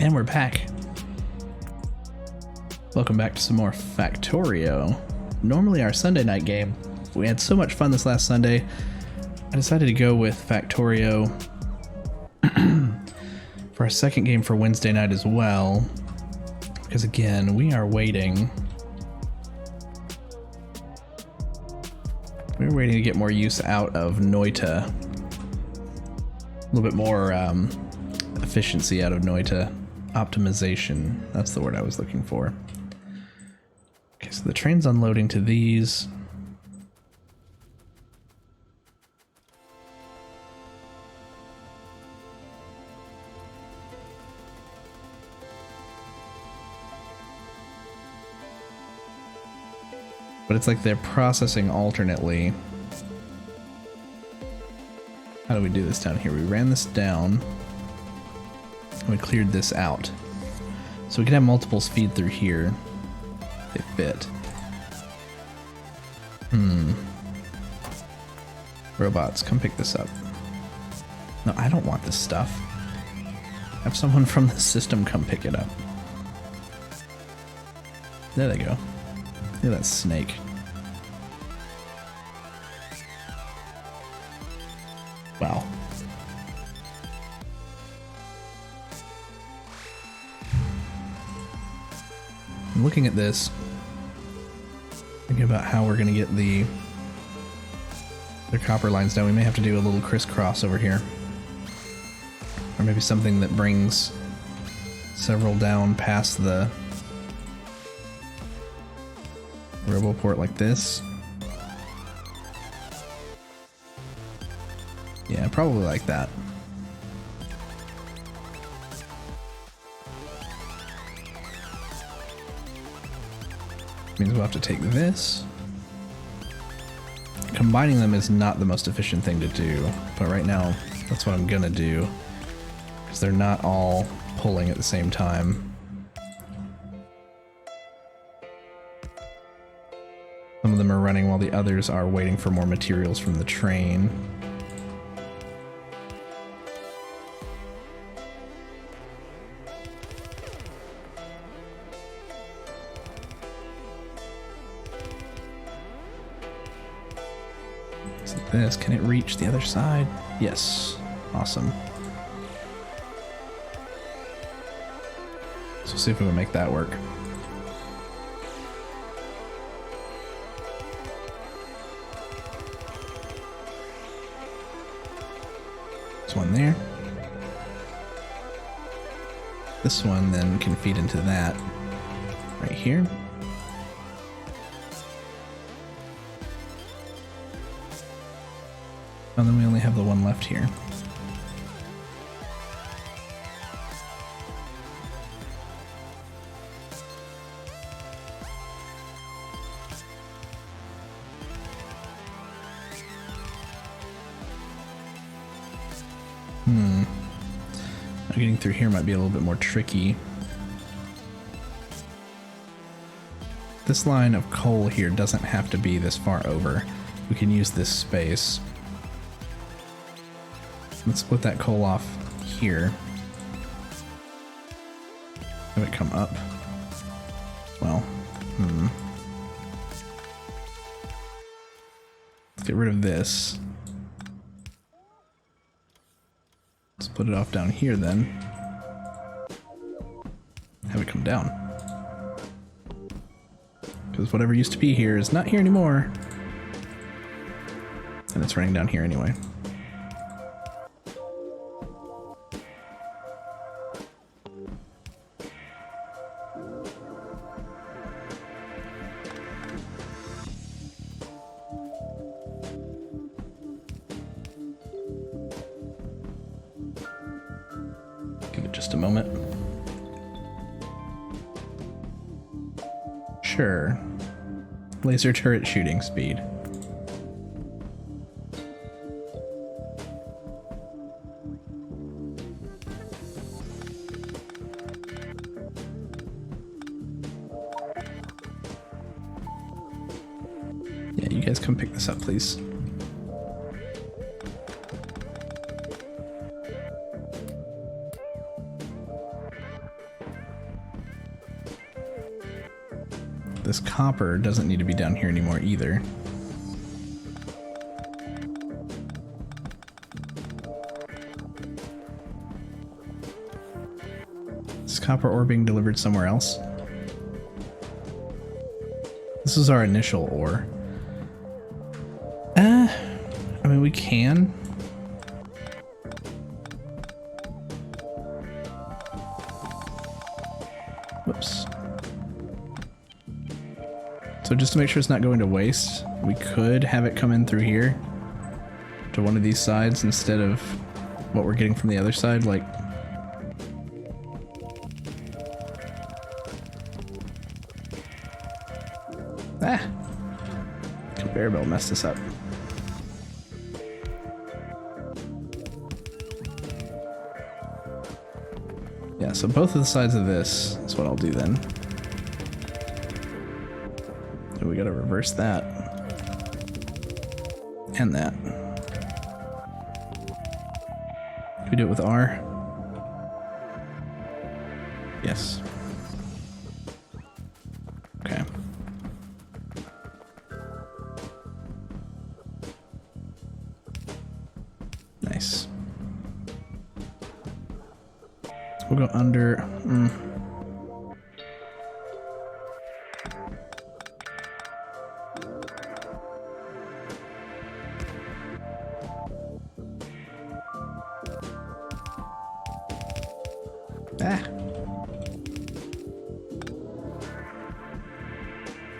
And we're back. Welcome back to some more Factorio. Normally our Sunday night game. We had so much fun this last Sunday. I decided to go with Factorio for our second game for Wednesday night as well. Because again, we are waiting. We're waiting to get more use out of Noita. A little bit more efficiency out of Noita. Optimization. That's the word I was looking for. Okay, so the train's unloading to these. But it's like they're processing alternately. How do we do this down here? We ran this down. And we cleared this out. So we can have multiples feed through here. They fit. Robots, come pick this up. No, I don't want this stuff. Have someone from the system come pick it up. There they go. Look at that snake. Wow. I'm looking at this, thinking about how we're going to get their copper lines down. We may have to do a little crisscross over here. Or maybe something that brings several down past the RoboPort like this. Yeah, probably like that. Means we'll have to take this. Combining them is not the most efficient thing to do, but right now that's what I'm gonna do, because they're not all pulling at the same time. Some of them are running while the others are waiting for more materials from the train. This, can it reach the other side? Yes. Awesome. So see if we can make that work. There's one there. This one then can feed into that right here. And then we only have the one left here. Now getting through here might be a little bit more tricky. This line of coal here doesn't have to be this far over. We can use this space. Let's split that coal off here. Have it come up. Well, let's get rid of this. Split it off down here then. Have it come down. Because whatever used to be here is not here anymore. And it's running down here anyway. Just a moment. Sure. Laser turret shooting speed. Yeah, you guys come pick this up, please. this copper doesn't need to be down here anymore either. Is copper ore being delivered somewhere else? This is our initial ore. I mean, we can. Whoops. So just to make sure it's not going to waste, we could have it come in through here to one of these sides instead of what we're getting from the other side, like. Conveyor belt messed us up. Yeah, so both of the sides of this is what I'll do then. So we gotta reverse that. And that. Can we do it with R? Yes. Okay. Nice. We'll go under.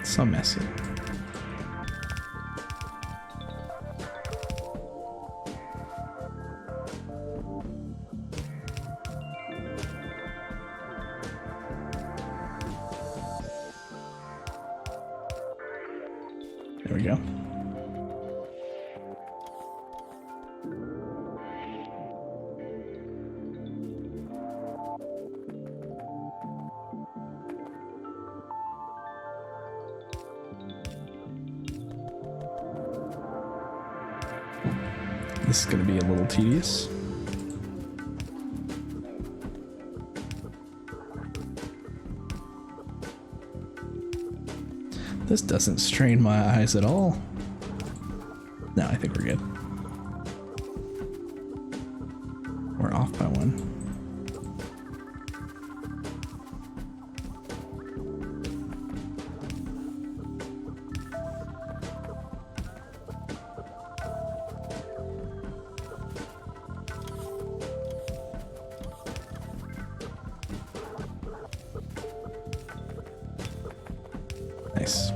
So messy. There we go. This is going to be a little tedious. This doesn't strain my eyes at all. No, I think we're good. We're off by one. Nice.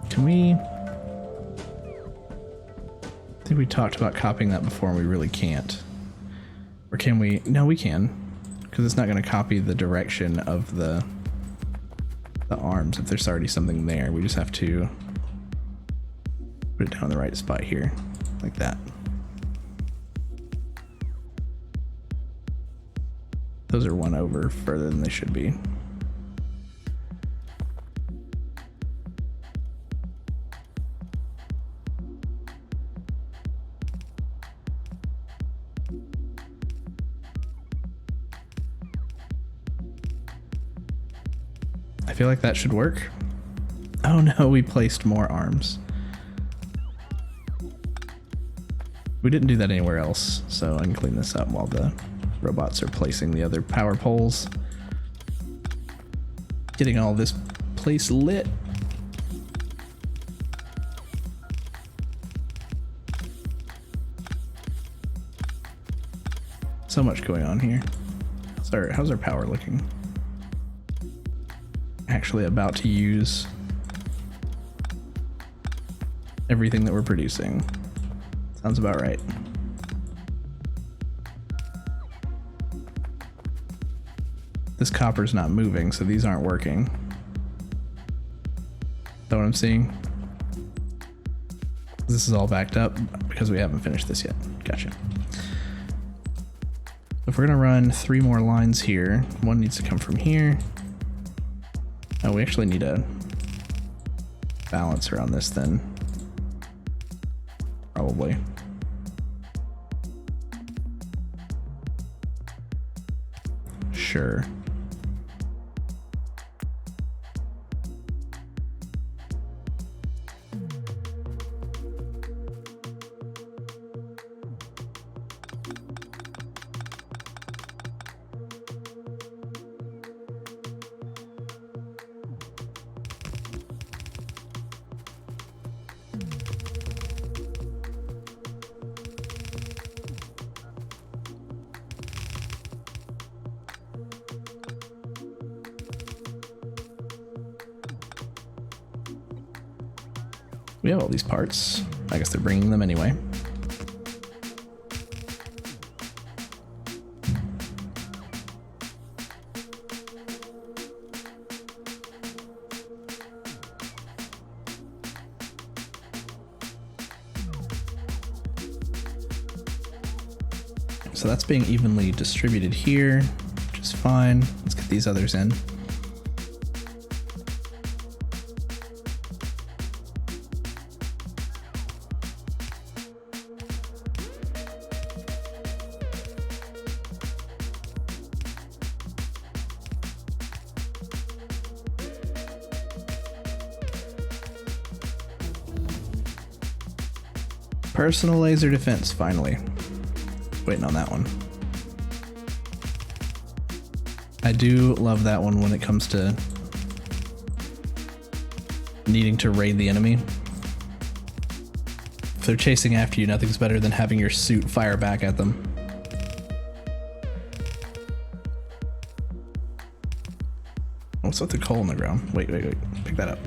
Can we... I think we talked about copying that before and we really can't. Or can we? No, we can. Because it's not going to copy the direction of the arms if there's already something there. We just have to put it down in the right spot here. Like that. Those are one over further than they should be. I feel like that should work. Oh no, we placed more arms. We didn't do that anywhere else, so I can clean this up while the robots are placing the other power poles. Getting all this place lit. So much going on here. How's our power looking? Actually about to use everything that we're producing. Sounds about right. This copper's not moving, so these aren't working. Is that what I'm seeing? This is all backed up because we haven't finished this yet. Gotcha. If we're gonna run 3 more lines here, one needs to come from here. Oh, we actually need a balancer on this then. Probably. Sure. We have all these parts. I guess they're bringing them anyway. So that's being evenly distributed here, which is fine. Let's get these others in. Personal laser defense, finally. Waiting on that one. I do love that one when it comes to needing to raid the enemy. If they're chasing after you, nothing's better than having your suit fire back at them. What's with the coal in the ground? Wait. Pick that up.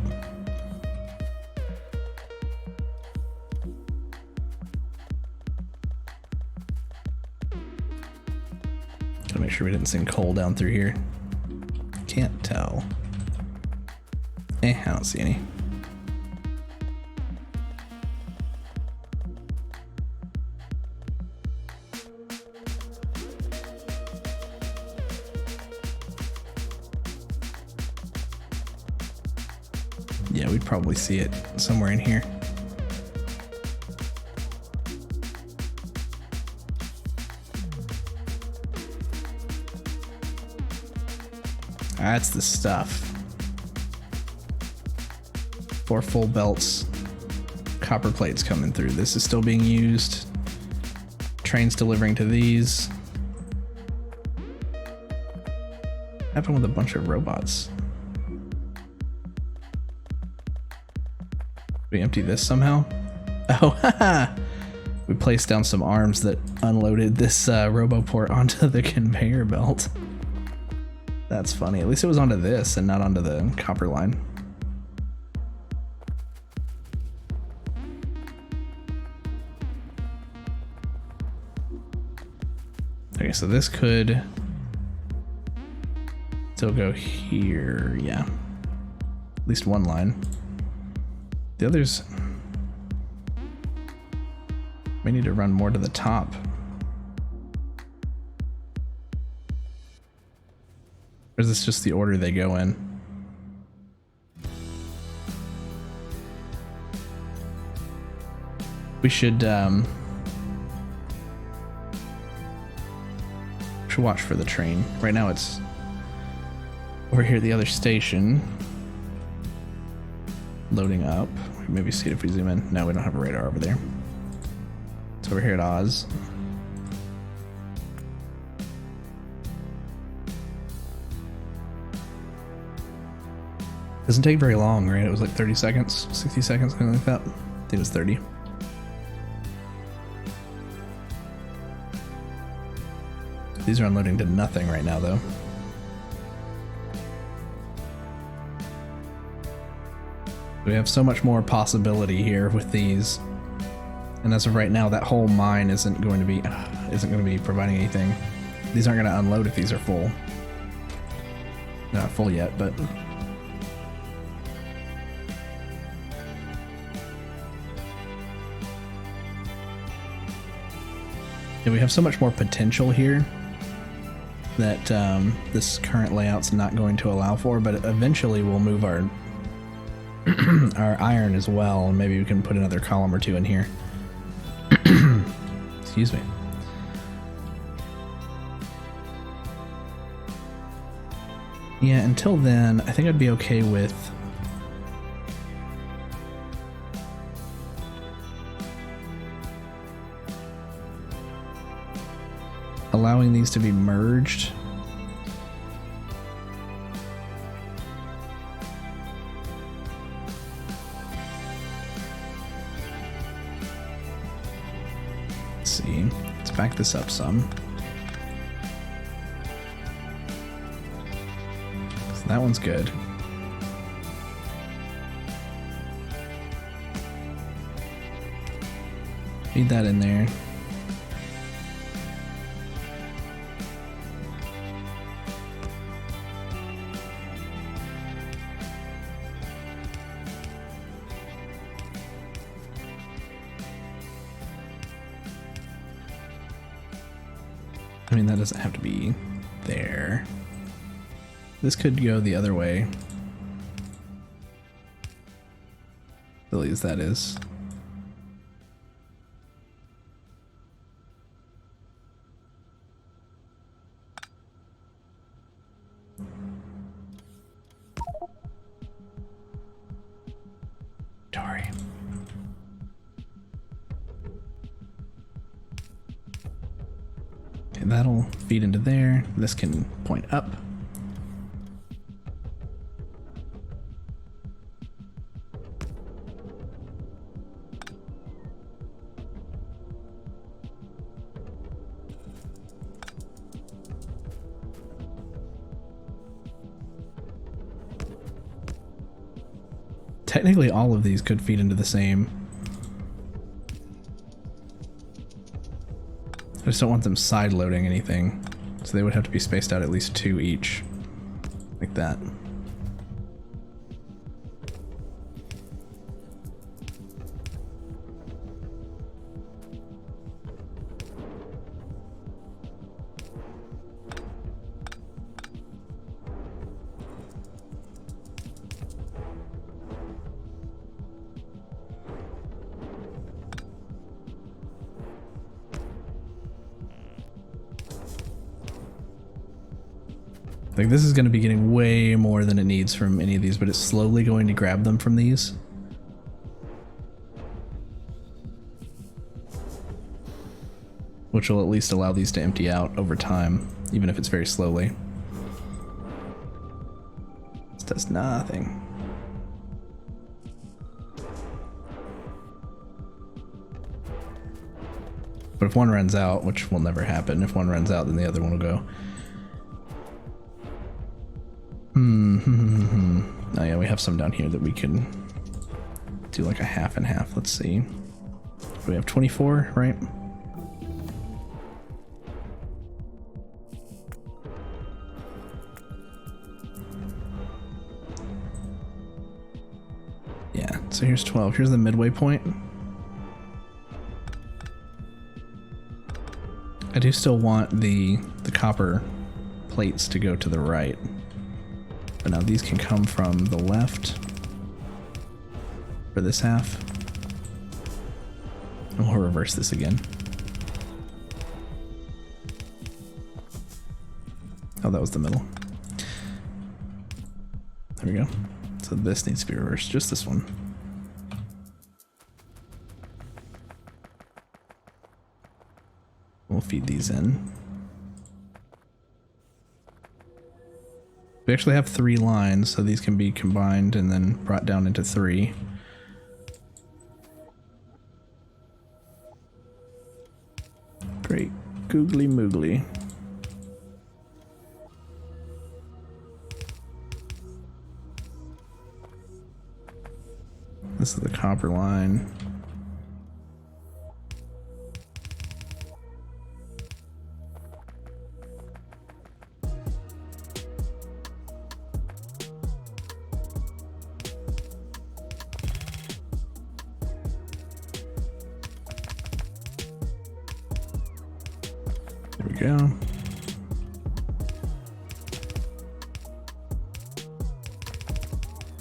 Gotta make sure we didn't send coal down through here. Can't tell. I don't see any. Yeah, we'd probably see it somewhere in here. That's the stuff. 4 full belts. Copper plates coming through. This is still being used. Trains delivering to these. What happened with a bunch of robots? We empty this somehow? Oh, haha! We placed down some arms that unloaded this roboport onto the conveyor belt. That's funny. At least it was onto this and not onto the copper line. Okay, so this could still go here. Yeah. At least one line. The others may need to run more to the top. Or is this just the order they go in? We should watch for the train. Right now it's over here at the other station. Loading up. Maybe see it if we zoom in. No, we don't have a radar over there. It's over here at Oz. Doesn't take very long, right? It was like 30 seconds, 60 seconds, something like that. I think it was 30. These are unloading to nothing right now, though. We have so much more possibility here with these, and as of right now, that whole mine isn't going to be providing anything. These aren't going to unload if these are full. They're not full yet, but yeah, we have so much more potential here that this current layout's not going to allow for, but eventually we'll move our our iron as well, and maybe we can put another column or two in here. Excuse me. Yeah, until then, I think I'd be okay with allowing these to be merged. Let's see. Let's back this up some. So that one's good. Feed that in there. I mean, that doesn't have to be there. This could go the other way. Silly as that is. Sorry. Okay, that'll feed into there. This can point up. Technically, all of these could feed into the same. I just don't want them side loading anything, so they would have to be spaced out at least 2 each, like that. Like, this is going to be getting way more than it needs from any of these, but it's slowly going to grab them from these. Which will at least allow these to empty out over time, even if it's very slowly. This does nothing. But if one runs out, which will never happen, if one runs out, then the other one will go. Oh yeah, we have some down here that we can do like a half and half. Let's see. We have 24, right? Yeah, so here's 12. Here's the midway point. I do still want the copper plates to go to the right. But now these can come from the left for this half. And we'll reverse this again. Oh, that was the middle. There we go. So this needs to be reversed, just this one. We'll feed these in. We actually have 3 lines, so these can be combined and then brought down into 3. Great googly moogly. This is the copper line. Go.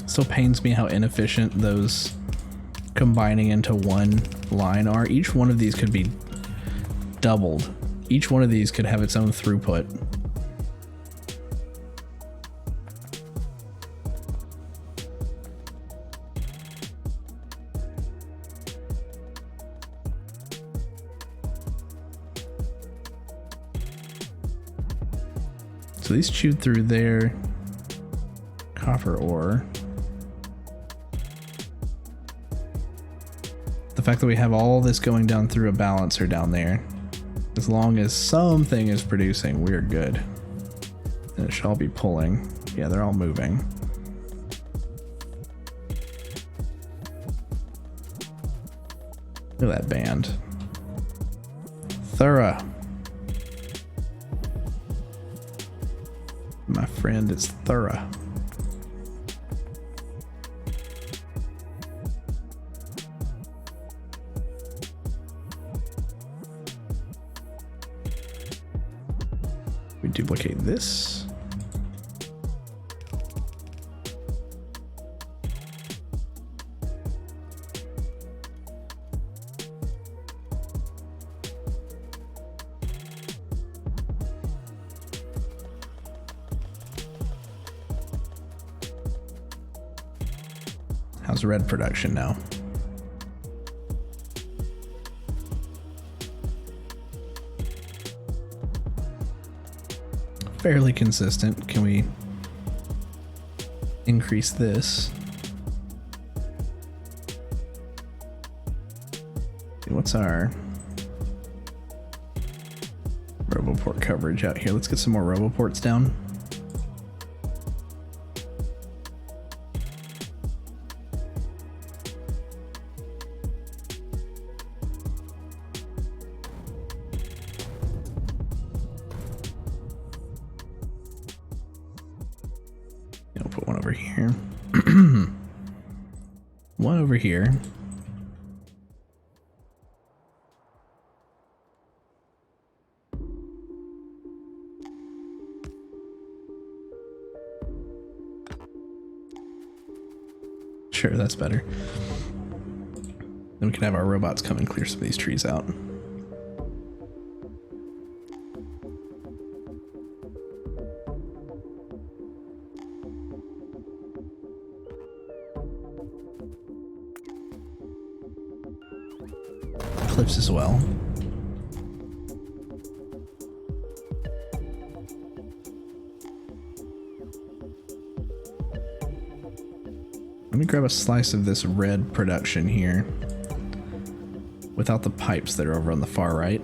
Still pains me how inefficient those combining into one line are. Each one of these could be doubled. Each one of these could have its own throughput. So these chewed through their copper ore. The fact that we have all this going down through a balancer down there, as long as something is producing, we're good. And it should all be pulling. Yeah, they're all moving. Look at that band. Thorough. My friend, it's thorough. We duplicate this. How's red production now? Fairly consistent. Can we increase this? What's our Roboport coverage out here? Let's get some more Roboports down. I'll put one over here. One over here. Sure, that's better. Then we can have our robots come and clear some of these trees out. Clips as well. Let me grab a slice of this red production here without the pipes that are over on the far right.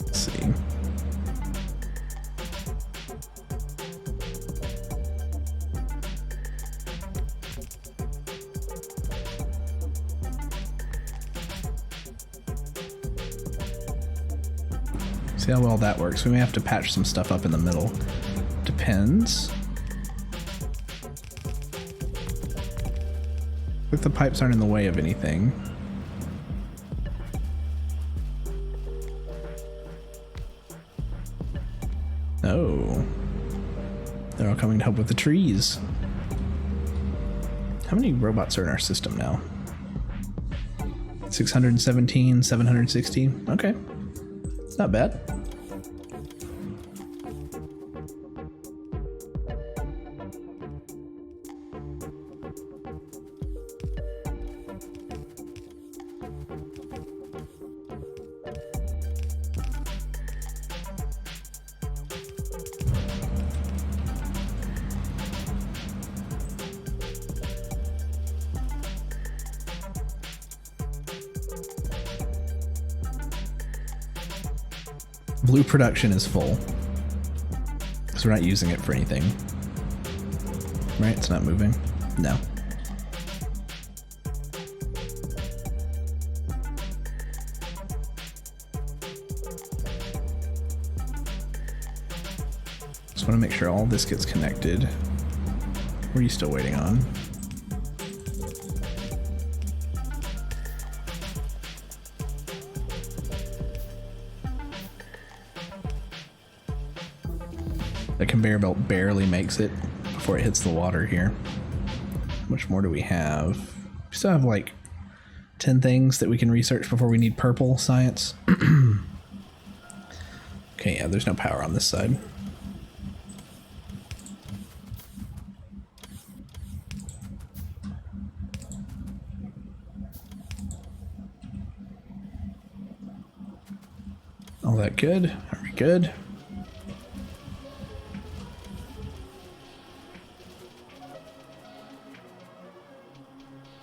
Let's see. See how well that works. We may have to patch some stuff up in the middle. Depends. If the pipes aren't in the way of anything. Oh. They're all coming to help with the trees. How many robots are in our system now? 617, 760. Okay. It's not bad. Blue production is full, so we're not using it for anything. Right? It's not moving? No. Just want to make sure all this gets connected. What are you still waiting on? The conveyor belt barely makes it before it hits the water here. How much more do we have? We still have like 10 things that we can research before we need purple science. Okay, yeah, there's no power on this side. All that good? Are we good?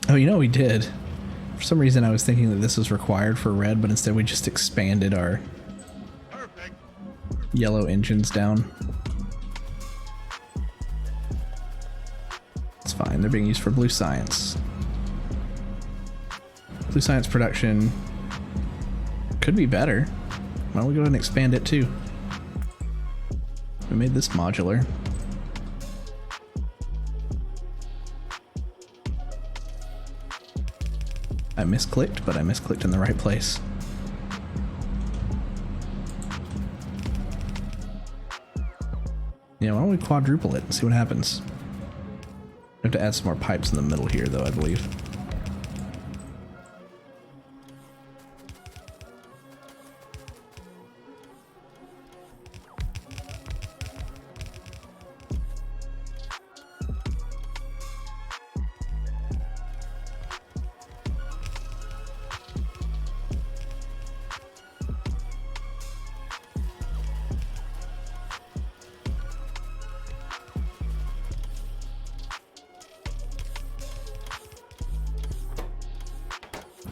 Oh, you know we did. For some reason I was thinking that this was required for red, but instead we just expanded our yellow engines down. It's fine, they're being used for blue science. Blue science production could be better. Why don't we go ahead and expand it too? We made this modular. I misclicked, but I misclicked in the right place. Yeah, why don't we quadruple it and see what happens? We have to add some more pipes in the middle here, though, I believe.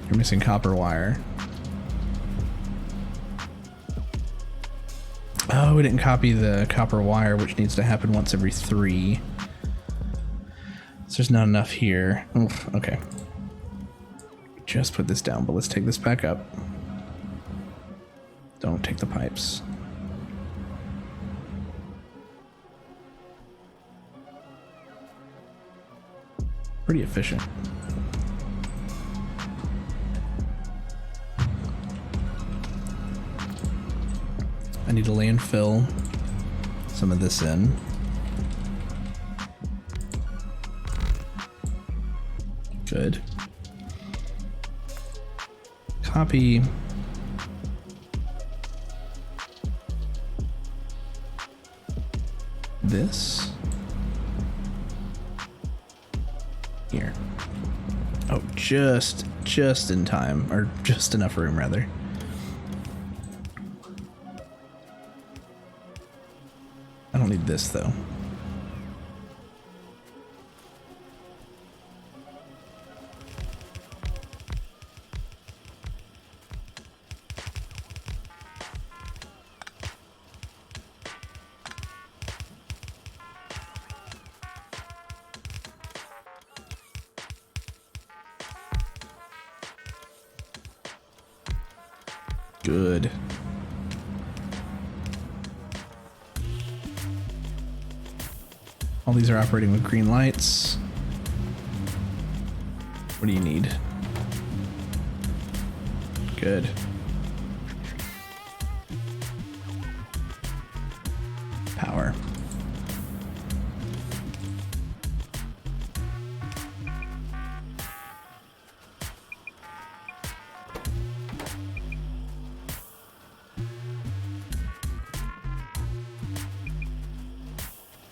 You're missing copper wire. Oh, we didn't copy the copper wire, which needs to happen once every 3. So there's not enough here. Oof, okay. Just put this down, but let's take this back up. Don't take the pipes. Pretty efficient. I need to landfill some of this in. Good. Copy. This. Here. Oh, just in time, or just enough room rather. I don't need this though. Good. All these are operating with green lights. What do you need? Good. Power.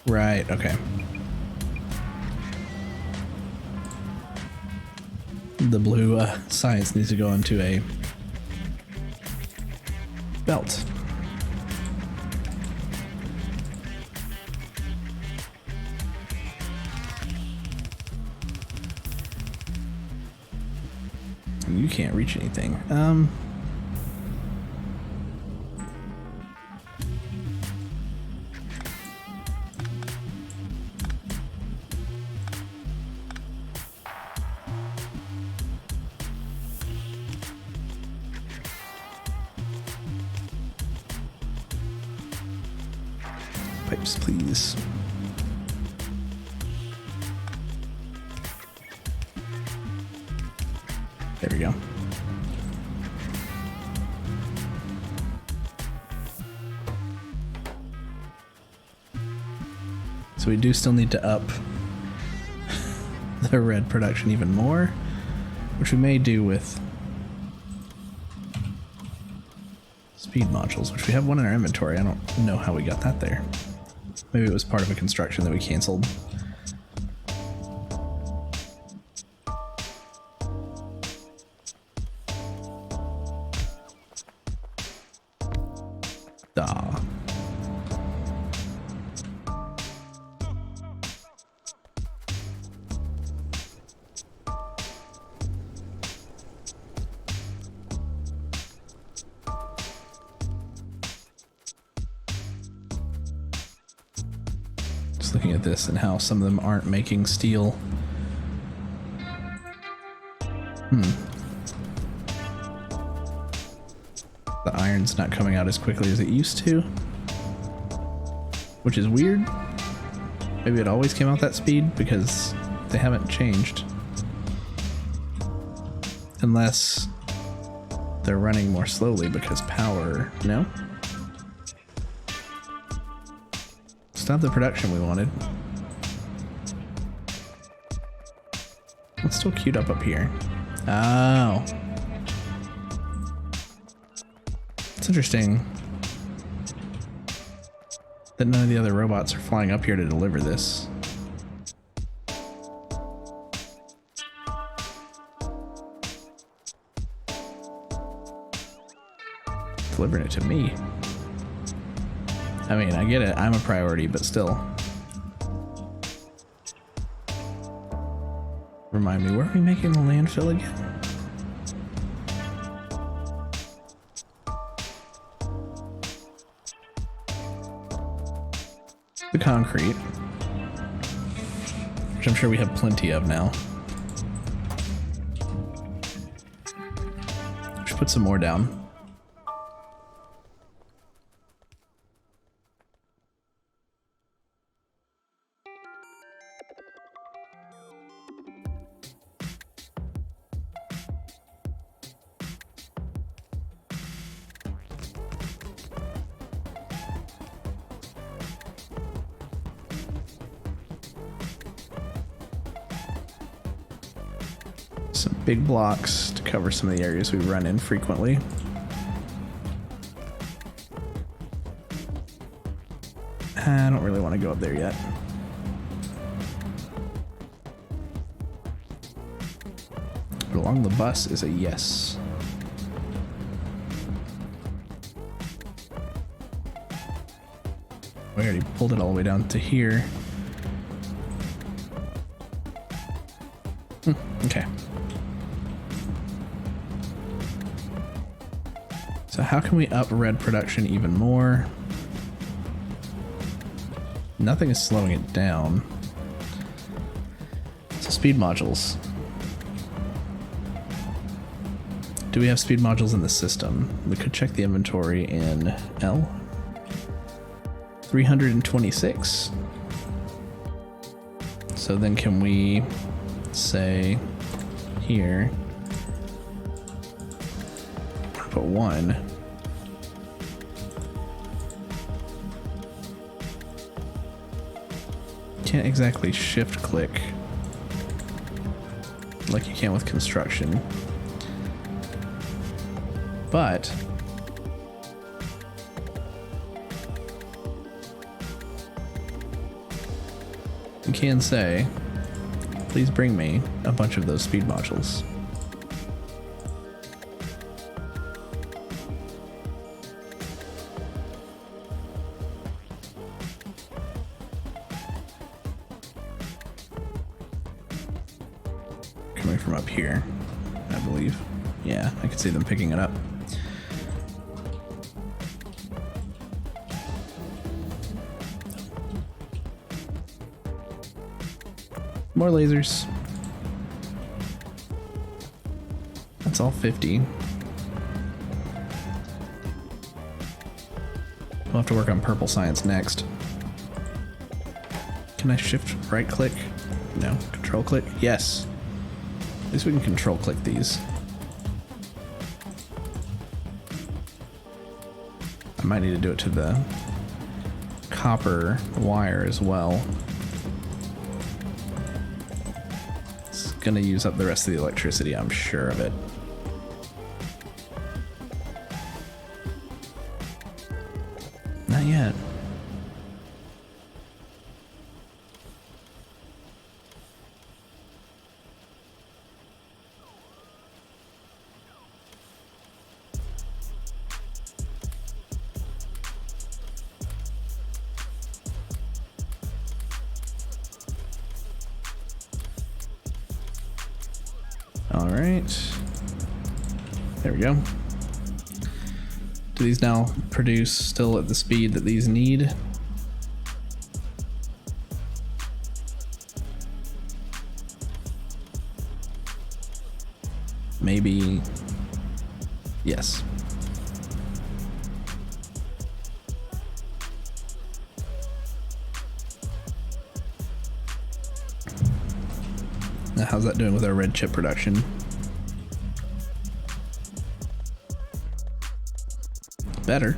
Right, okay. The blue science needs to go into a belt. You can't reach anything. Pipes, please. There we go. So we do still need to up the red production even more, which we may do with speed modules, which we have one in our inventory. I don't know how we got that there. Maybe it was part of a construction that we canceled. Ah. Just looking at this and how some of them aren't making steel. The iron's not coming out as quickly as it used to, which is weird. Maybe it always came out that speed because they haven't changed. Unless they're running more slowly because power, no? It's not the production we wanted. It's still queued up here. Oh. It's interesting that none of the other robots are flying up here to deliver this. Delivering it to me. I mean, I get it, I'm a priority, but still. Remind me, where are we making the landfill again? The concrete, which I'm sure we have plenty of now. Just put some more down. Some big blocks to cover some of the areas we run in frequently. I don't really want to go up there yet. But along the bus is a yes. We already pulled it all the way down to here. Okay. So how can we up red production even more? Nothing is slowing it down. So speed modules. Do we have speed modules in the system? We could check the inventory in L. 326. So then can we say here, put 1. Can't exactly shift click like you can with construction, but you can say, please bring me a bunch of those speed modules. Coming from up here, I believe. Yeah, I can see them picking it up. More lasers. That's all 50. We'll have to work on purple science next. Can I shift right click? No. Control click? Yes. At least we can control click these. I might need to do it to the copper wire as well. It's gonna use up the rest of the electricity, I'm sure of it. Not yet. All right, there we go. Do these now produce still at the speed that these need? Maybe. Yes. Now, how's that doing with our red chip production? Better.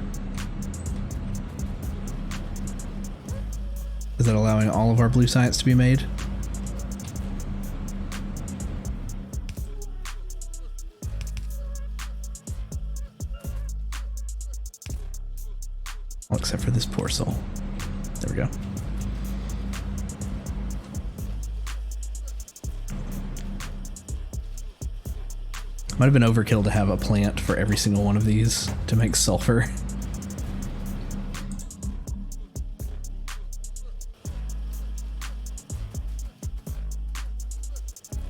Is that allowing all of our blue science to be made? Well, except for this poor soul. There we go. Might have been overkill to have a plant for every single one of these to make sulfur.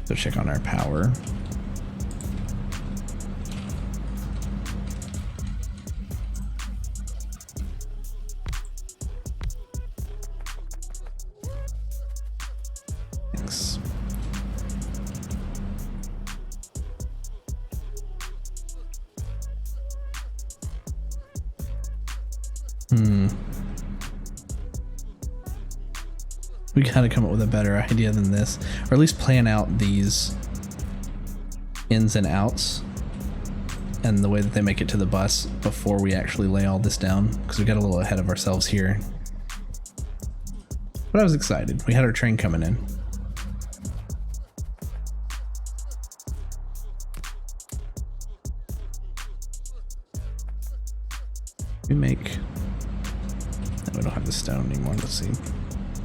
So check on our power. Thanks. We gotta come up with a better idea than this, or at least plan out these ins and outs and the way that they make it to the bus before we actually lay all this down, because we got a little ahead of ourselves here. But I was excited. We had our train coming in. We make... No, we don't have the stone anymore. Let's see.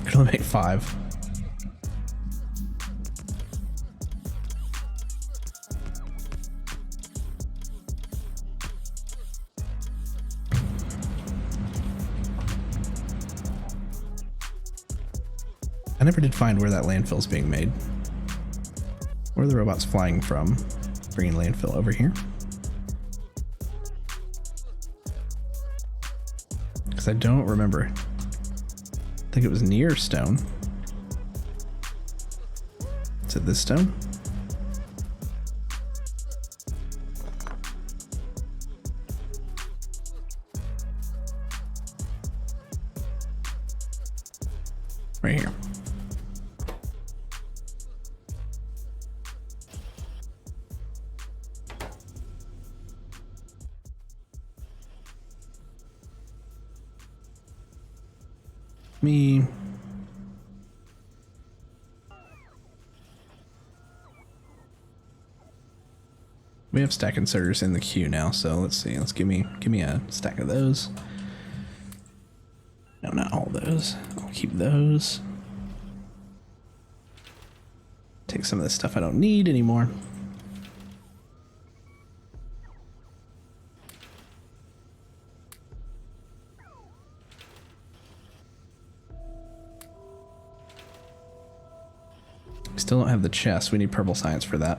We can only make 5. I never did find where that landfill is being made. Where are the robots flying from? Bringing landfill over here. Because I don't remember. I think it was near stone. Is it this stone? Right here. Me. We have stack inserters in the queue now, so let's see. Let's give me a stack of those. No, not all those. I'll keep those. Take some of this stuff I don't need anymore. We still don't have the chest. We need purple science for that.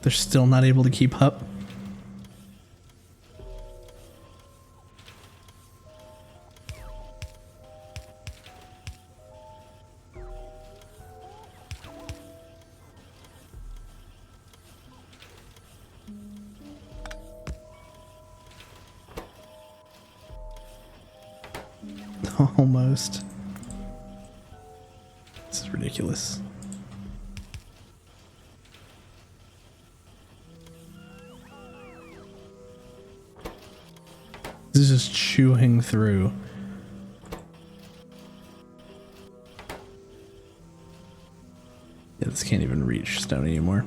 They're still not able to keep up. Almost. This is ridiculous. This is just chewing through. Yeah, this can't even reach stone anymore.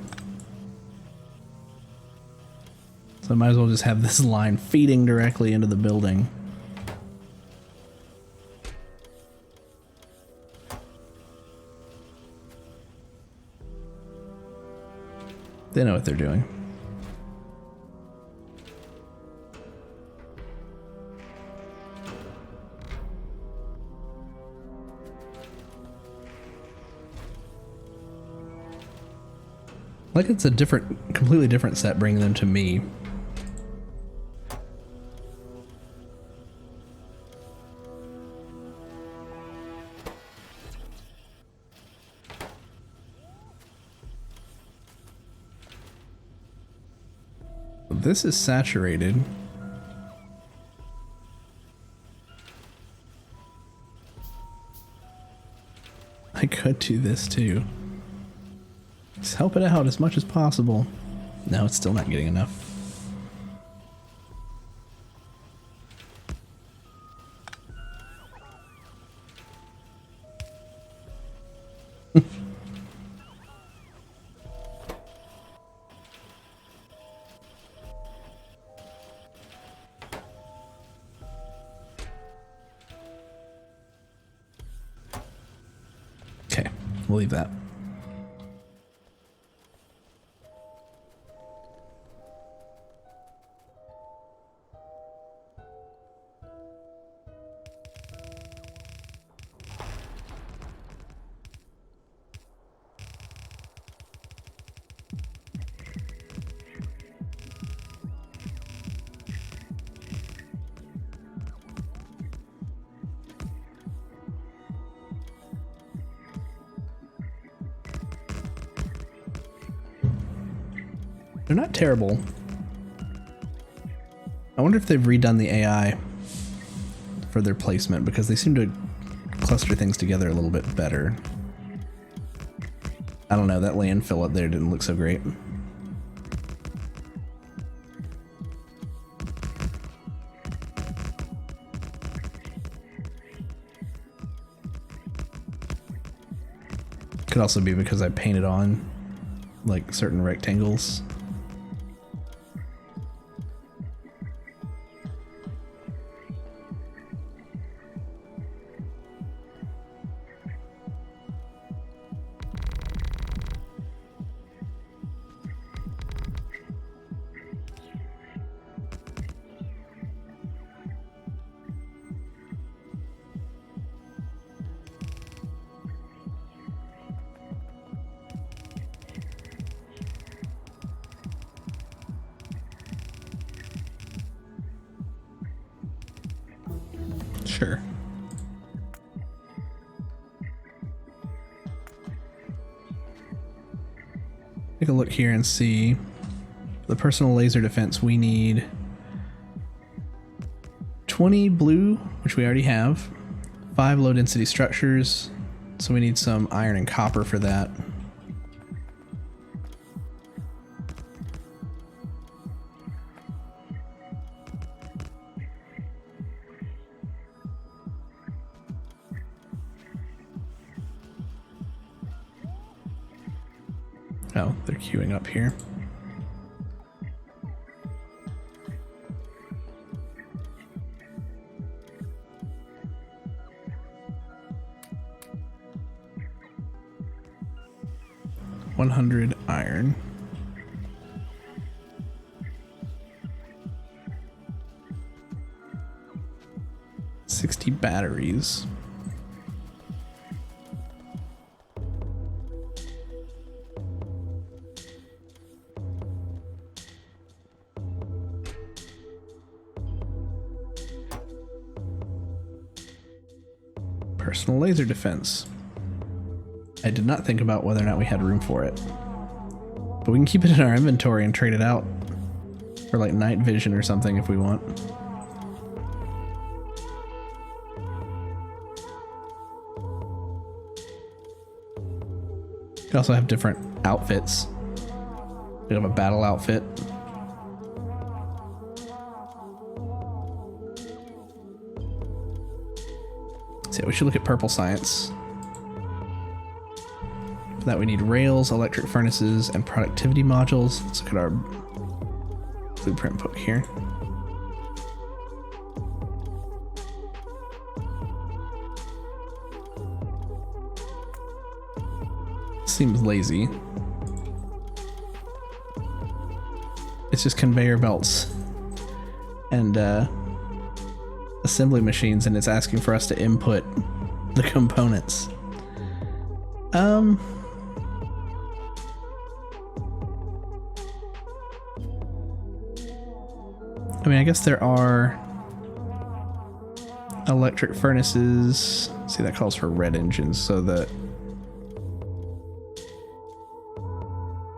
So I might as well just have this line feeding directly into the building. They know what they're doing. Like it's a completely different set bringing them to me. This is saturated. I could do this too. Just help it out as much as possible. No, it's still not getting enough. Okay, we'll leave that. They're not terrible. I wonder if they've redone the AI for their placement, because they seem to cluster things together a little bit better. I don't know, that landfill up there didn't look so great. Could also be because I painted on like certain rectangles. Sure. Take a look here and see the personal laser defense. We need 20 blue, which we already have, 5 low density structures, so we need some iron and copper for that. Oh, they're queuing up here. $100 iron. $60 batteries. Personal laser defense. I did not think about whether or not we had room for it, but we can keep it in our inventory and trade it out for like night vision or something if we want. We could also have different outfits. We have a battle outfit. So we should look at purple science. For that we need rails, electric furnaces, and productivity modules. Let's look at our blueprint book here. Seems lazy. It's just conveyor belts and assembly machines, and it's asking for us to input the I mean, I guess there are electric furnaces. See, that calls for red engines, so the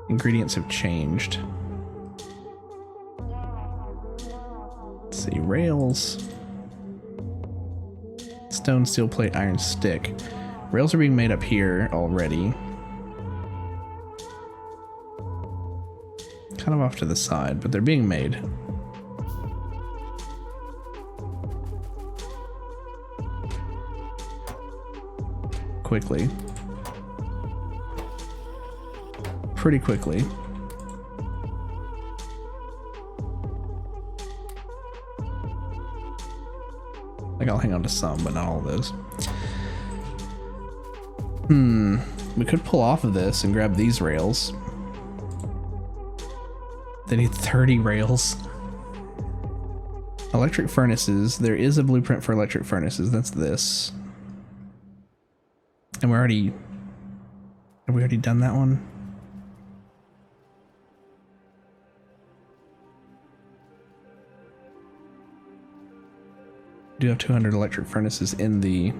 ingredients have changed. Let's see, rails. Stone, steel plate, iron stick. Rails are being made up here already. Kind of off to the side, but they're being made. Quickly. Pretty quickly. Like, I'll hang on to some, but not all of those. We could pull off of this and grab these rails. They need 30 rails. Electric furnaces. There is a blueprint for electric furnaces. That's this. And we're already... Have we already done that one? We do have 200 electric furnaces in the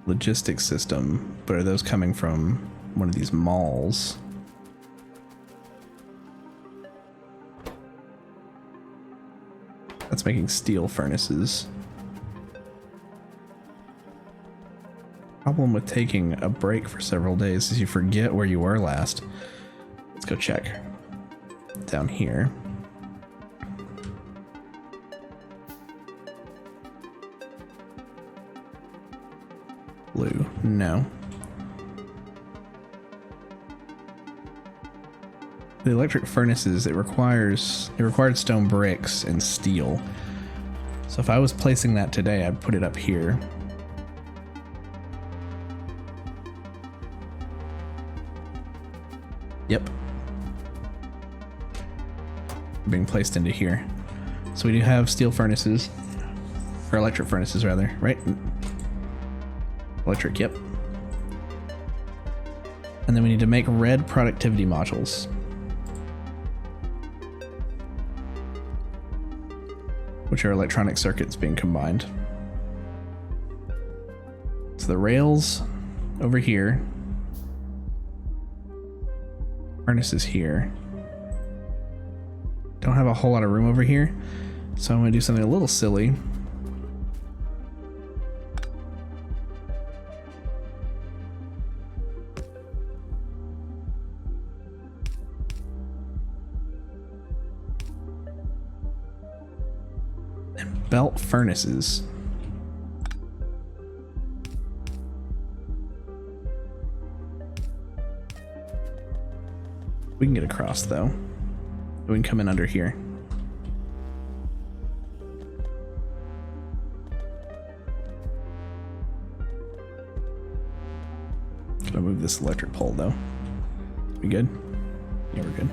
logistics system, but are those coming from one of these malls? That's making steel furnaces. Problem with taking a break for several days is you forget where you were last. Let's go check. Down here. Blue. No. The electric furnaces, it required stone bricks and steel. So if I was placing that today, I'd put it up here. Yep. Being placed into here. So we do have steel furnaces, or electric furnaces rather, right? Electric, yep. And then we need to make red productivity modules. Which are electronic circuits being combined. So the rails over here. Furnaces here. Don't have a whole lot of room over here, so I'm going to do something a little silly. And belt furnaces. We can get across though. We can come in under here. Gotta move this electric pole though. We good? Yeah, we're good.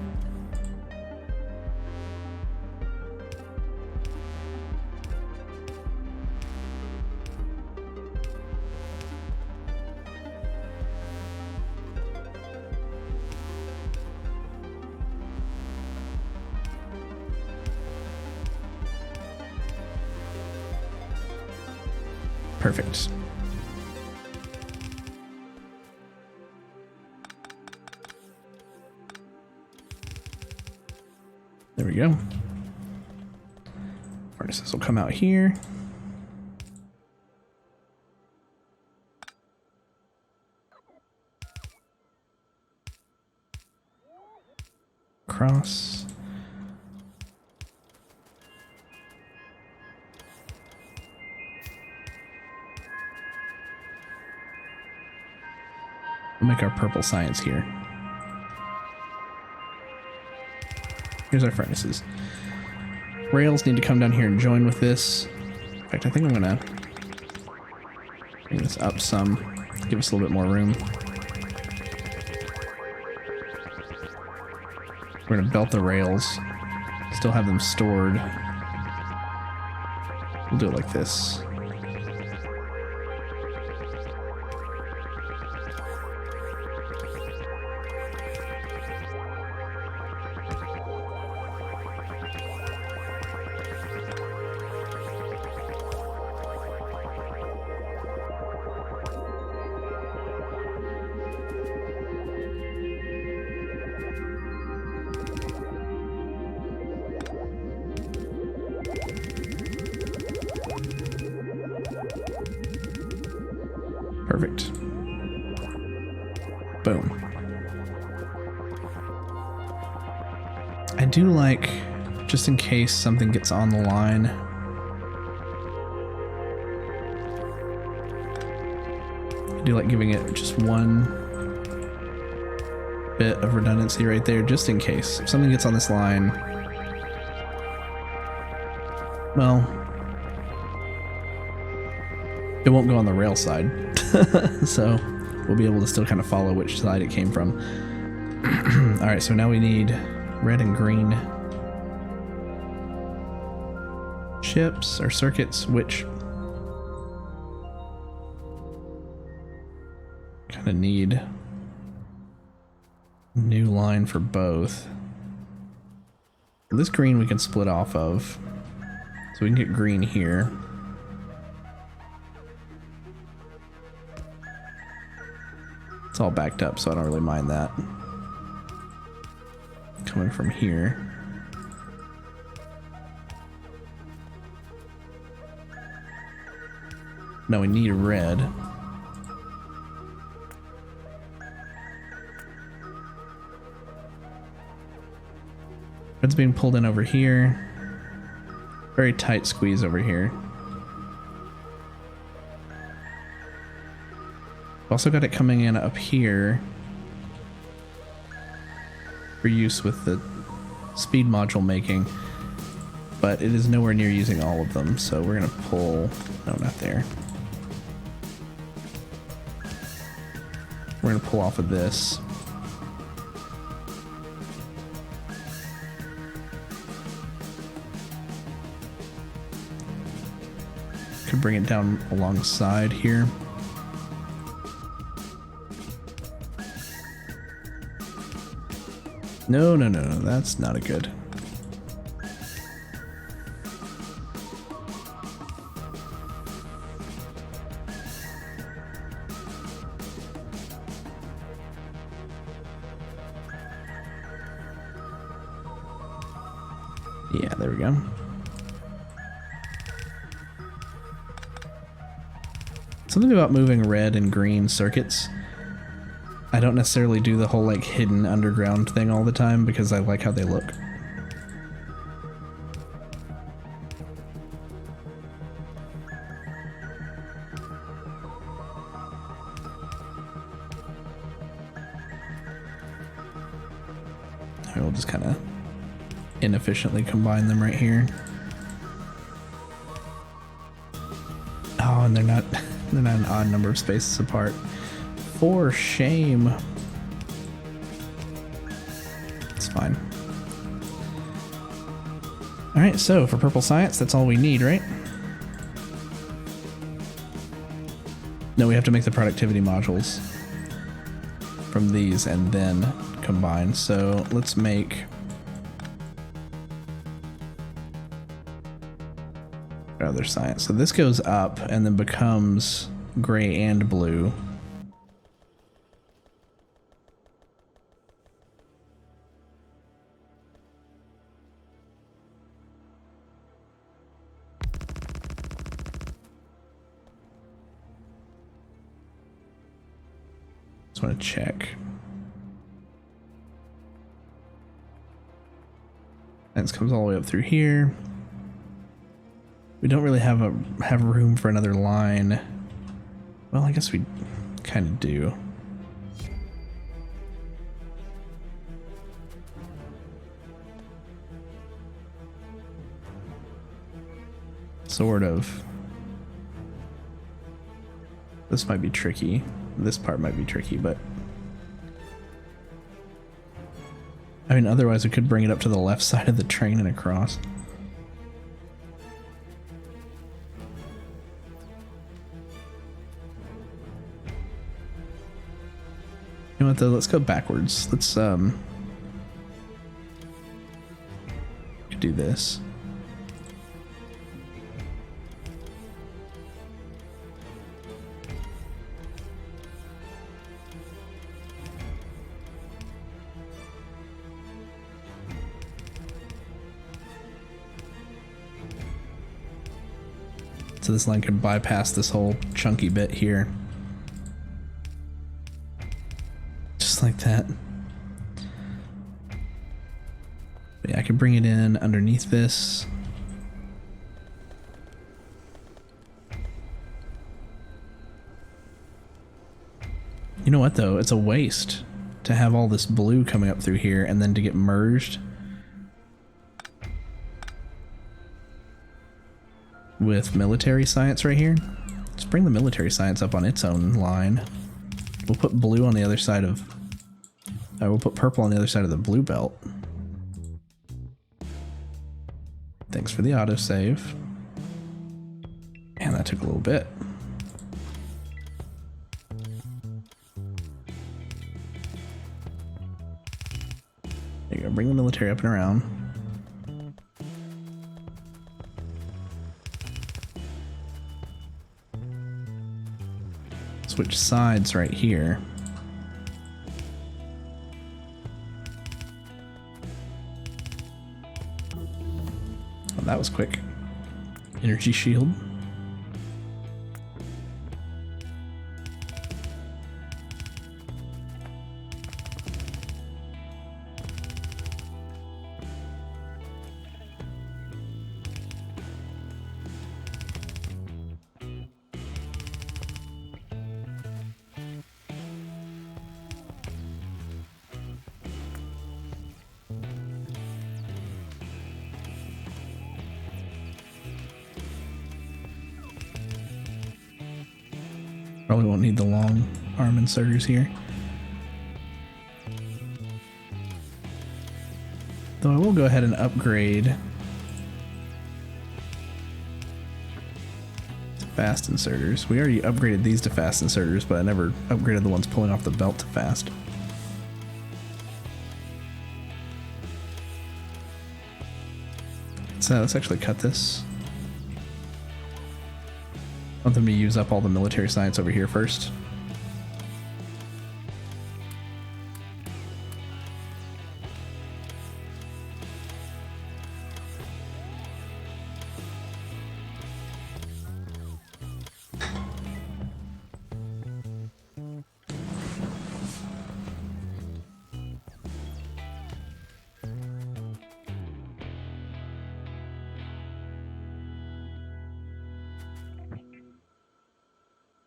Perfect. There we go. Furnaces will come out here. Cross. We'll make our purple science here. Here's our furnaces. Rails need to come down here and join with this. In fact, I think I'm gonna bring this up some, give us a little bit more room. We're gonna belt the rails, still have them stored. We'll do it like this. Perfect. Boom. I do like, just in case something gets on the line, I do like giving it just one bit of redundancy right there, just in case. If something gets on this line, well, it won't go on the rail side. So we'll be able to still kind of follow which side it came from. Alright, so now we need red and green chips or circuits, which kind of need new line for both. This green we can split off of, so we can get green here. It's all backed up, so I don't really mind that. Coming from here. Now we need red. Red's being pulled in over here. Very tight squeeze over here. Also got it coming in up here for use with the speed module making, but it is nowhere near using all of them, so we're gonna pull, no, not there. We're gonna pull off of this. Could bring it down alongside here. No, no, no, no, that's not a good. Yeah, there we go. Something about moving red and green circuits. I don't necessarily do the whole like hidden underground thing all the time because I like how they look. We'll just kind of inefficiently combine them right here. Oh, and they're not an odd number of spaces apart. For shame. It's fine. Alright, so for purple science, that's all we need, right? No, we have to make the productivity modules from these and then combine. So let's make other science. So this goes up and then becomes gray and blue. Just want to check. And this comes all the way up through here. We don't really have room for another line. Well, I guess we kind of do. Sort of. This might be tricky. This part might be tricky, but I mean, otherwise we could bring it up to the left side of the train and across. You know what though, let's go backwards. Let's do this. So this line could bypass this whole chunky bit here. Just like that. But yeah, I could bring it in underneath this. You know what though? It's a waste to have all this blue coming up through here and then to get merged with military science right here. Let's bring the military science up on its own line. We'll put blue on the other side of... we'll put purple on the other side of the blue belt. Thanks for the autosave. Man, that took a little bit. There you go, bring the military up and around. Switch sides right here. Oh, that was quick. Energy shield. Probably won't need the long arm inserters here. Though I will go ahead and upgrade to fast inserters. We already upgraded these to fast inserters, but I never upgraded the ones pulling off the belt to fast. So let's actually cut this. I want them to use up all the military science over here first.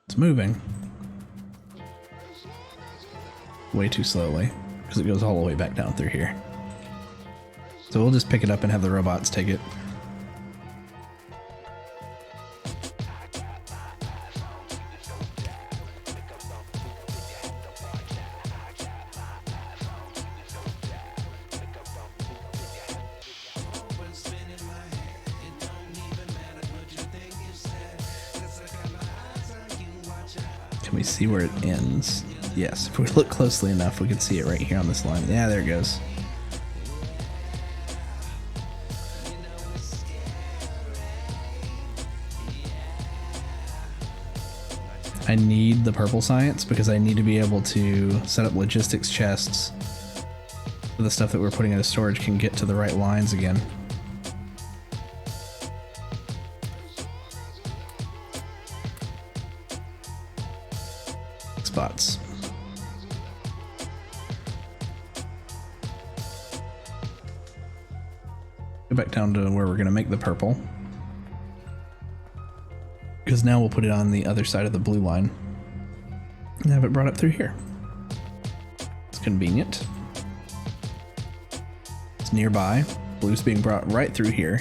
It's moving. Way too slowly, because it goes all the way back down through here. So we'll just pick it up and have the robots take it. Can we see where it ends? Yes, if we look closely enough, we can see it right here on this line. Yeah, there it goes. I need the purple science because I need to be able to set up logistics chests so the stuff that we're putting into storage can get to the right lines again. Spots. Go back down to where we're going to make the purple. Because now we'll put it on the other side of the blue line and have it brought up through here. It's convenient. It's nearby. Blue's being brought right through here.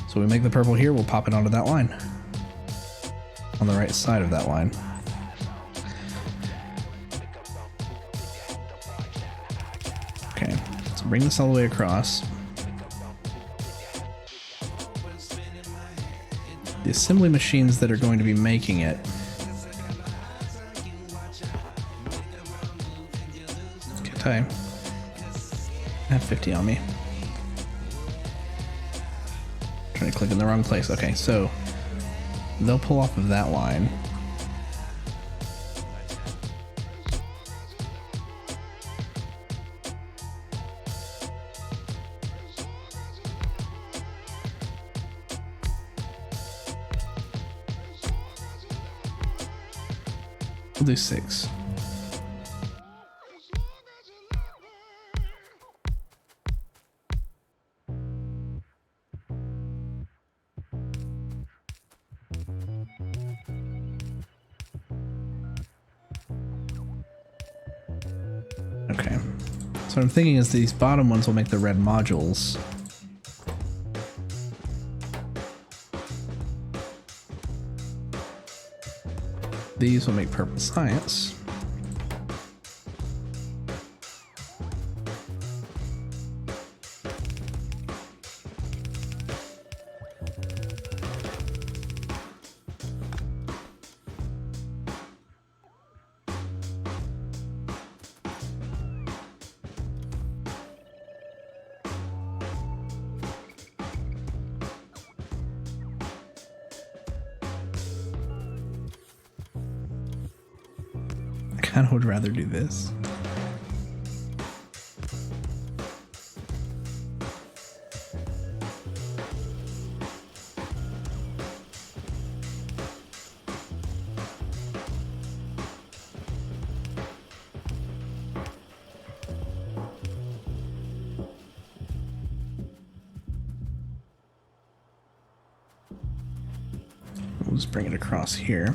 So we make the purple here, we'll pop it onto that line. On the right side of that line. Okay, so bring this all the way across. The assembly machines that are going to be making it. Can't I have 50 on me? Trying to click in the wrong place. Okay, so they'll pull off of that line. We'll do 6. Okay. So what I'm thinking is these bottom ones will make the red modules. These will make purple science. I would rather do this. We'll just bring it across here.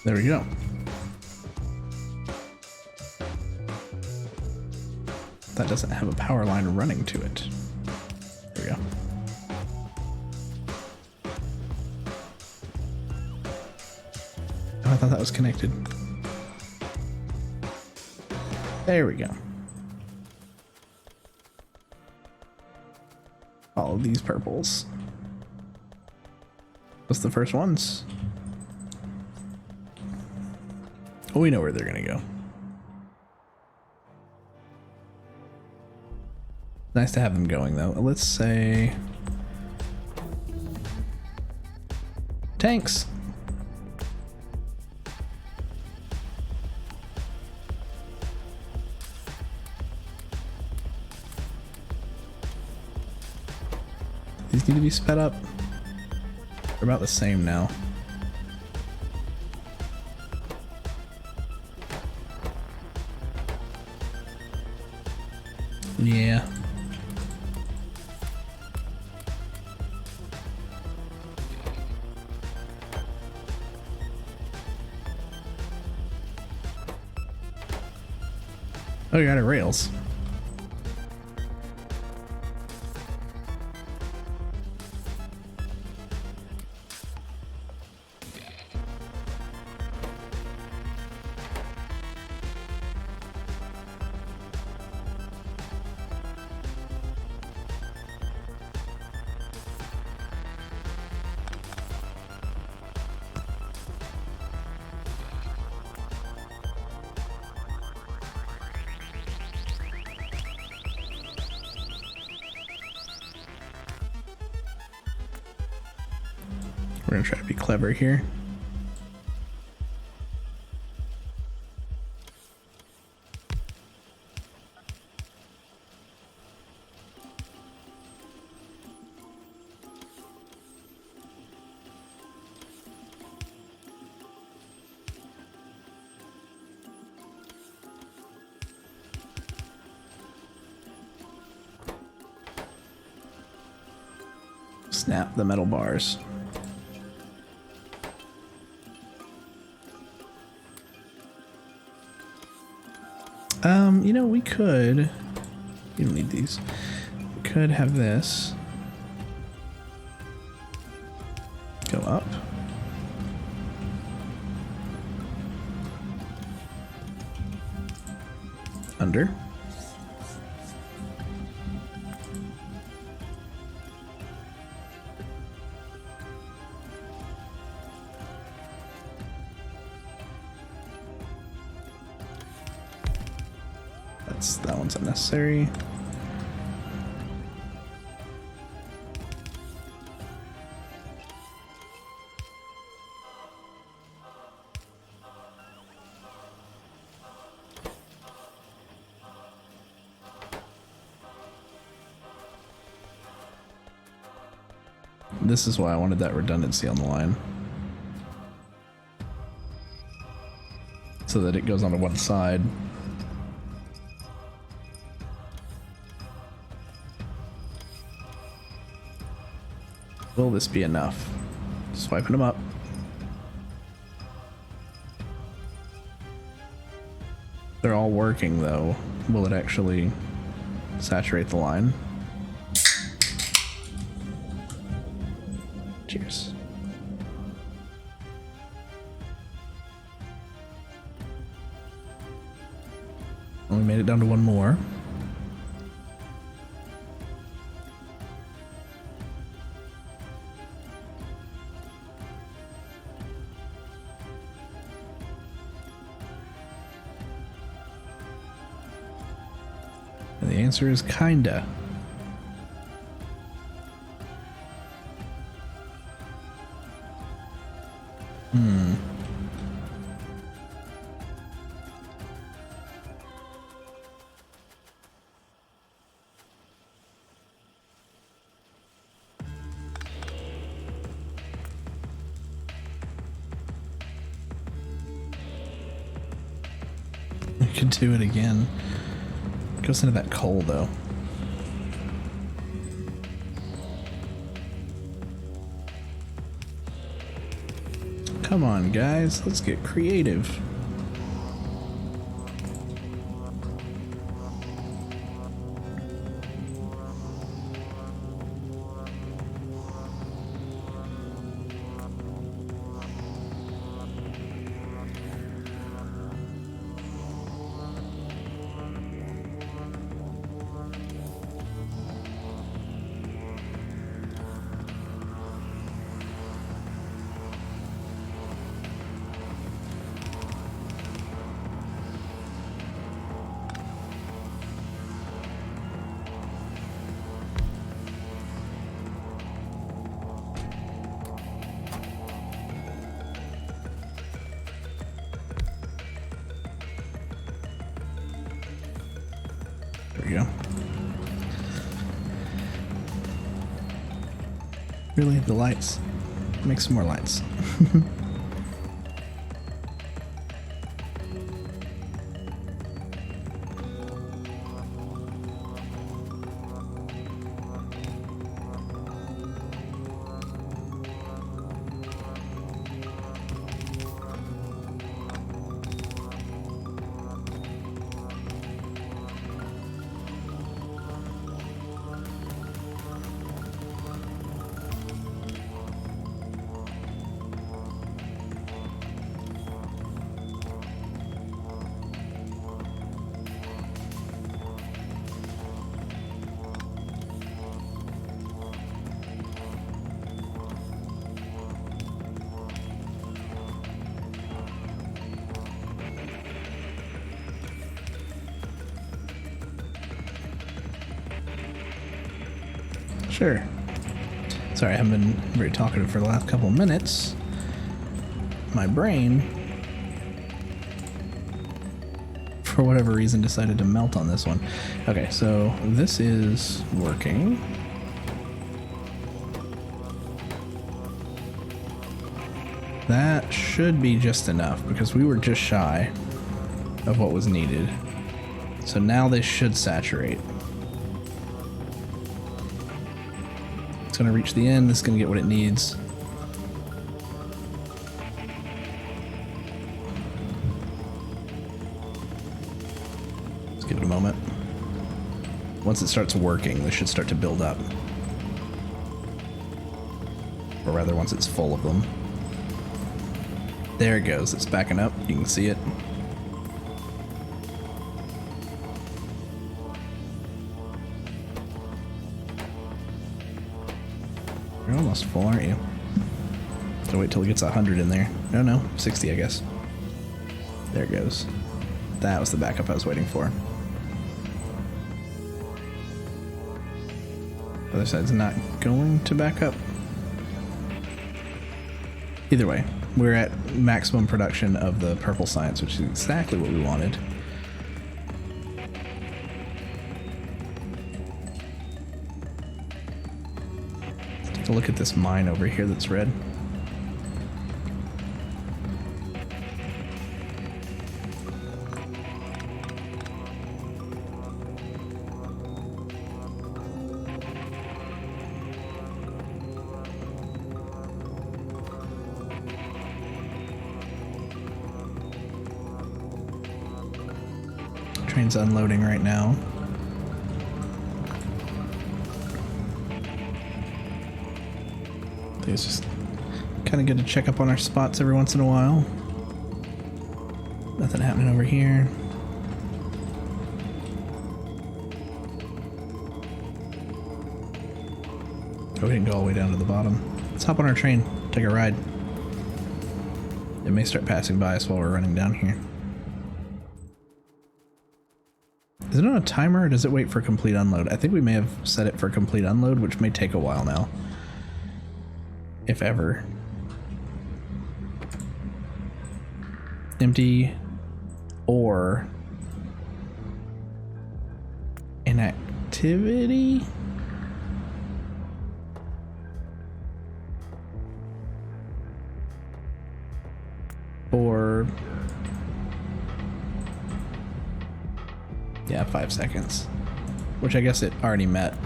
There we go. That doesn't have a power line running to it. There we go. Oh, I thought that was connected. There we go. All of these purples. What's the first ones? Oh, we know where they're gonna go. Nice to have them going though. Let's say tanks. These need to be sped up. They're about the same now. Yeah. Oh, you got it rails. We're gonna try to be clever here. Snap the metal bars. You know, we could, you don't need these. We could have this go up. Under. That one's unnecessary. This is why I wanted that redundancy on the line. so that it goes onto one side. Will this be enough? Swiping them up. They're all working though. Will it actually saturate the line? Cheers. Only made it down to one more. And the answer is kinda. I could do it again. It goes into that coal though. Come on, guys, let's get creative. There we go. Really? The lights? Make some more lights. Sure. Sorry, I haven't been very talkative for the last couple of minutes. My brain, for whatever reason, decided to melt on this one. Okay, so this is working. That should be just enough because we were just shy of what was needed. So now this should saturate. It's gonna reach the end, this is gonna get what it needs. Let's give it a moment. Once it starts working, this should start to build up. Or rather, once it's full of them. There it goes, it's backing up, you can see it. You're almost full, aren't you? So wait till it gets 100 in there. No, 60 I guess. There it goes. That was the backup I was waiting for. The other side's not going to back up. Either way, we're at maximum production of the purple science, which is exactly what we wanted. Let's take a look at this mine over here that's red. Train's unloading right now. I think it's just kind of good to check up on our spots every once in a while. Nothing happening over here. Oh, we didn't go all the way down to the bottom. Let's hop on our train, take a ride. It may start passing by us while we're running down here. Is it on a timer or does it wait for complete unload? I think we may have set it for complete unload, which may take a while now. If ever. Empty or inactivity? Or yeah, 5 seconds, which I guess it already met.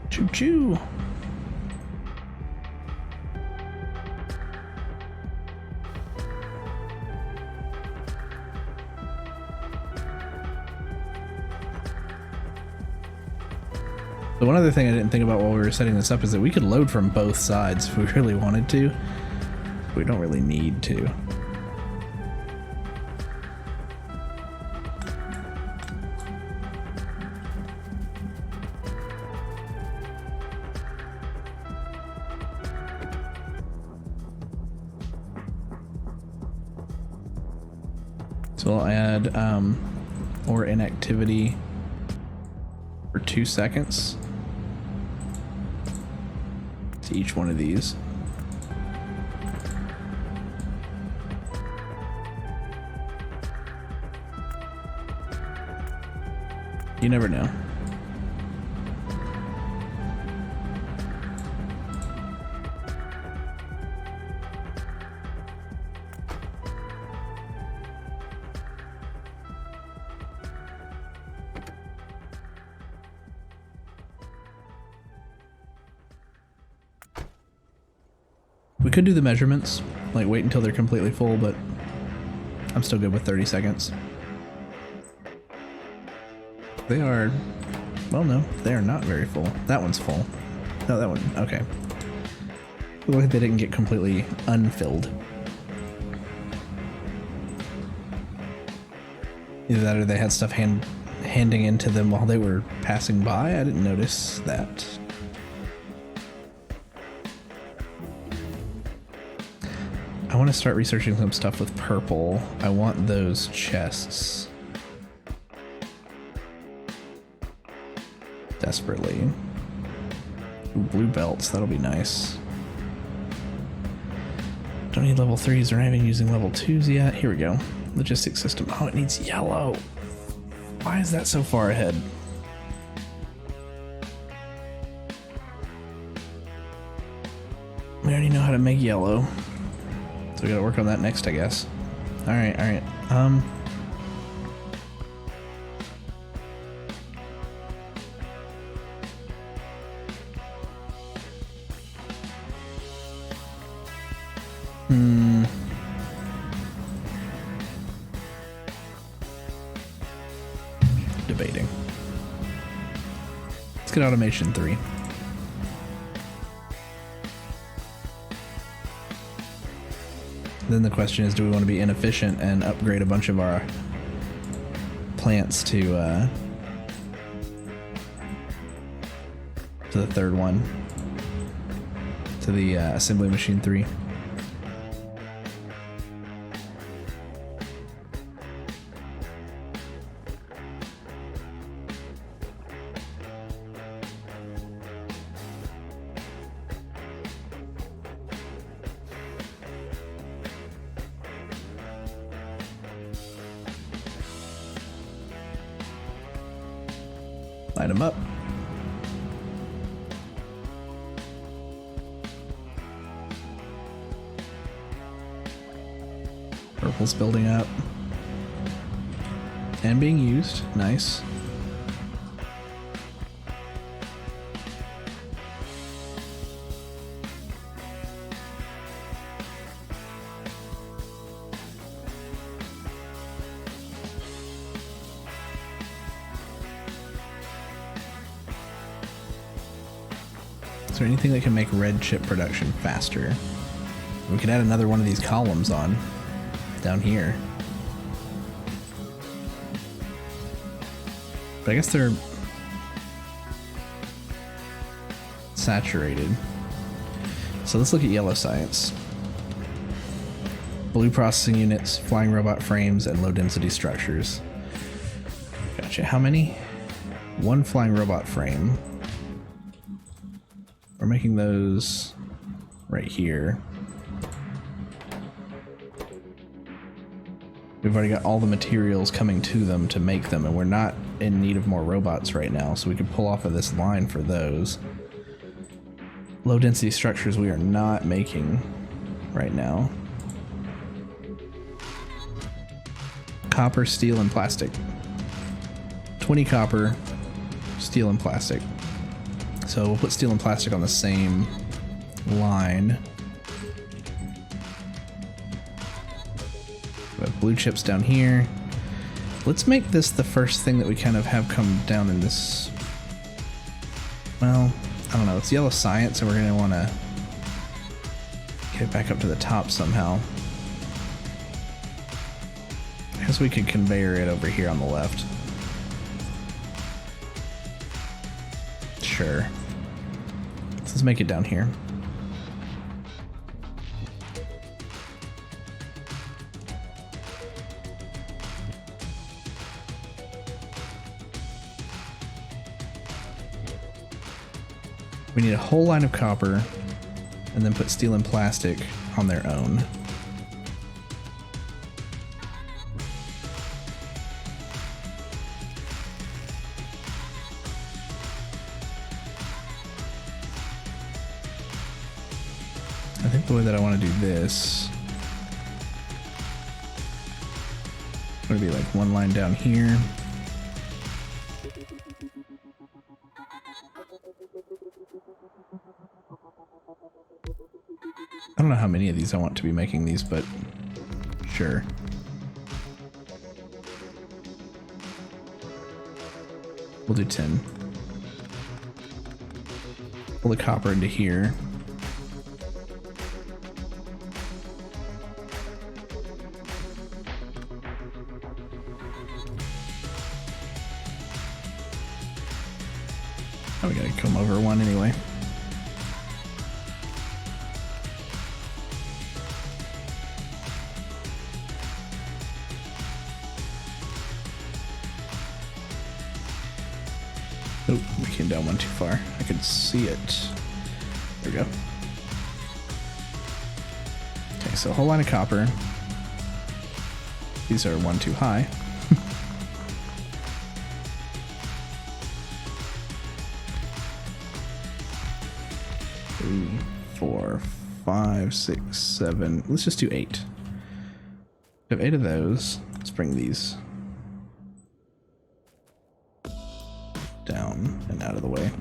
Choo choo. So one other thing I didn't think about while we were setting this up is that we could load from both sides if we really wanted to. We don't really need to. So I'll add or inactivity for 2 seconds to each one of these. You never know. We could do the measurements, like wait until they're completely full, but I'm still good with 30 seconds. They are, well, no, they are not very full. That one's full. No, that one, okay. Look like they didn't get completely unfilled. Either that or they had stuff handing into them while they were passing by. I didn't notice that. I want to start researching some stuff with purple. I want those chests. Desperately. Ooh, blue belts, that'll be nice. Don't need level 3s, or not even using level 2s yet. Here we go. Logistics system. Oh, it needs yellow. Why is that so far ahead? We already know how to make yellow. So we gotta work on that next, I guess. Alright, alright. Debating. Let's get automation 3. Then the question is, do we want to be inefficient and upgrade a bunch of our plants to the third one, to the assembly machine 3? Light them up. Purple's building up. And being used. Nice. Is there anything that can make red chip production faster? We could add another one of these columns on down here. But I guess they're saturated. So let's look at yellow science. Blue processing units, flying robot frames, and low density structures. Gotcha. How many? One flying robot frame. We're making those right here. We've already got all the materials coming to them to make them, and we're not in need of more robots right now, so we could pull off of this line for those. Low density structures we are not making right now. Copper, steel, and plastic. 20 copper, steel, and plastic. So we'll put steel and plastic on the same line. We have blue chips down here. Let's make this the first thing that we kind of have come down in this. Well, I don't know. It's yellow science, and we're going to want to get it back up to the top somehow. I guess we could conveyor it over here on the left. Sure. Let's make it down here. We need a whole line of copper, and then put steel and plastic on their own. I think the way that I want to do this would be like one line down here. I don't know how many of these I want to be making these, but sure. We'll do 10. Pull the copper into here. Oh, we gotta come over one anyway. Oh, we came down one too far. I could see it. There we go. Okay, so a whole line of copper. These are one too high. 3, 4, 5, 6, 7. Let's just do 8. We have 8 of those. Let's bring these down and out of the way.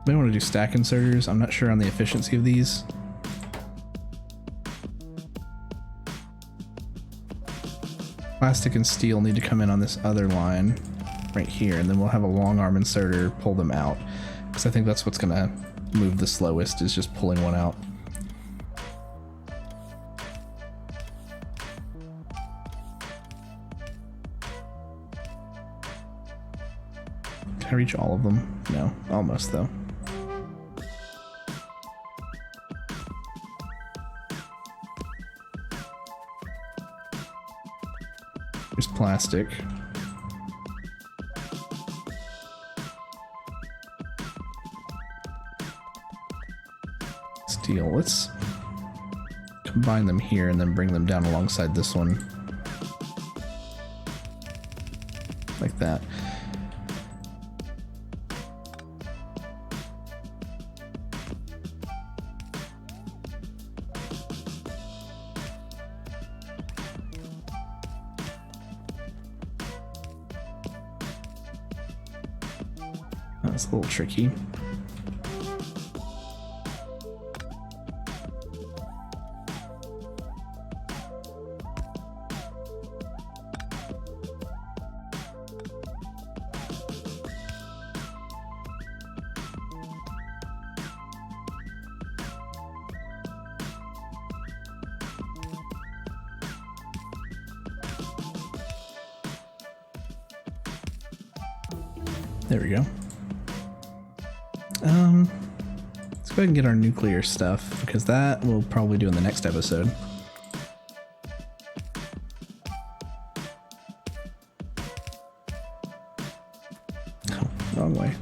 May want to do stack inserters. I'm not sure on the efficiency of these. Plastic and steel need to come in on this other line right here, and then we'll have a long arm inserter pull them out, because I think that's what's going to move the slowest, is just pulling one out. Can I reach all of them? No, almost though. Here's plastic. Steel. Let's combine them here and then bring them down alongside this one. Like that. That's a little tricky. There we go. Let's go ahead and get our nuclear stuff, because that we'll probably do in the next episode. Oh, wrong way.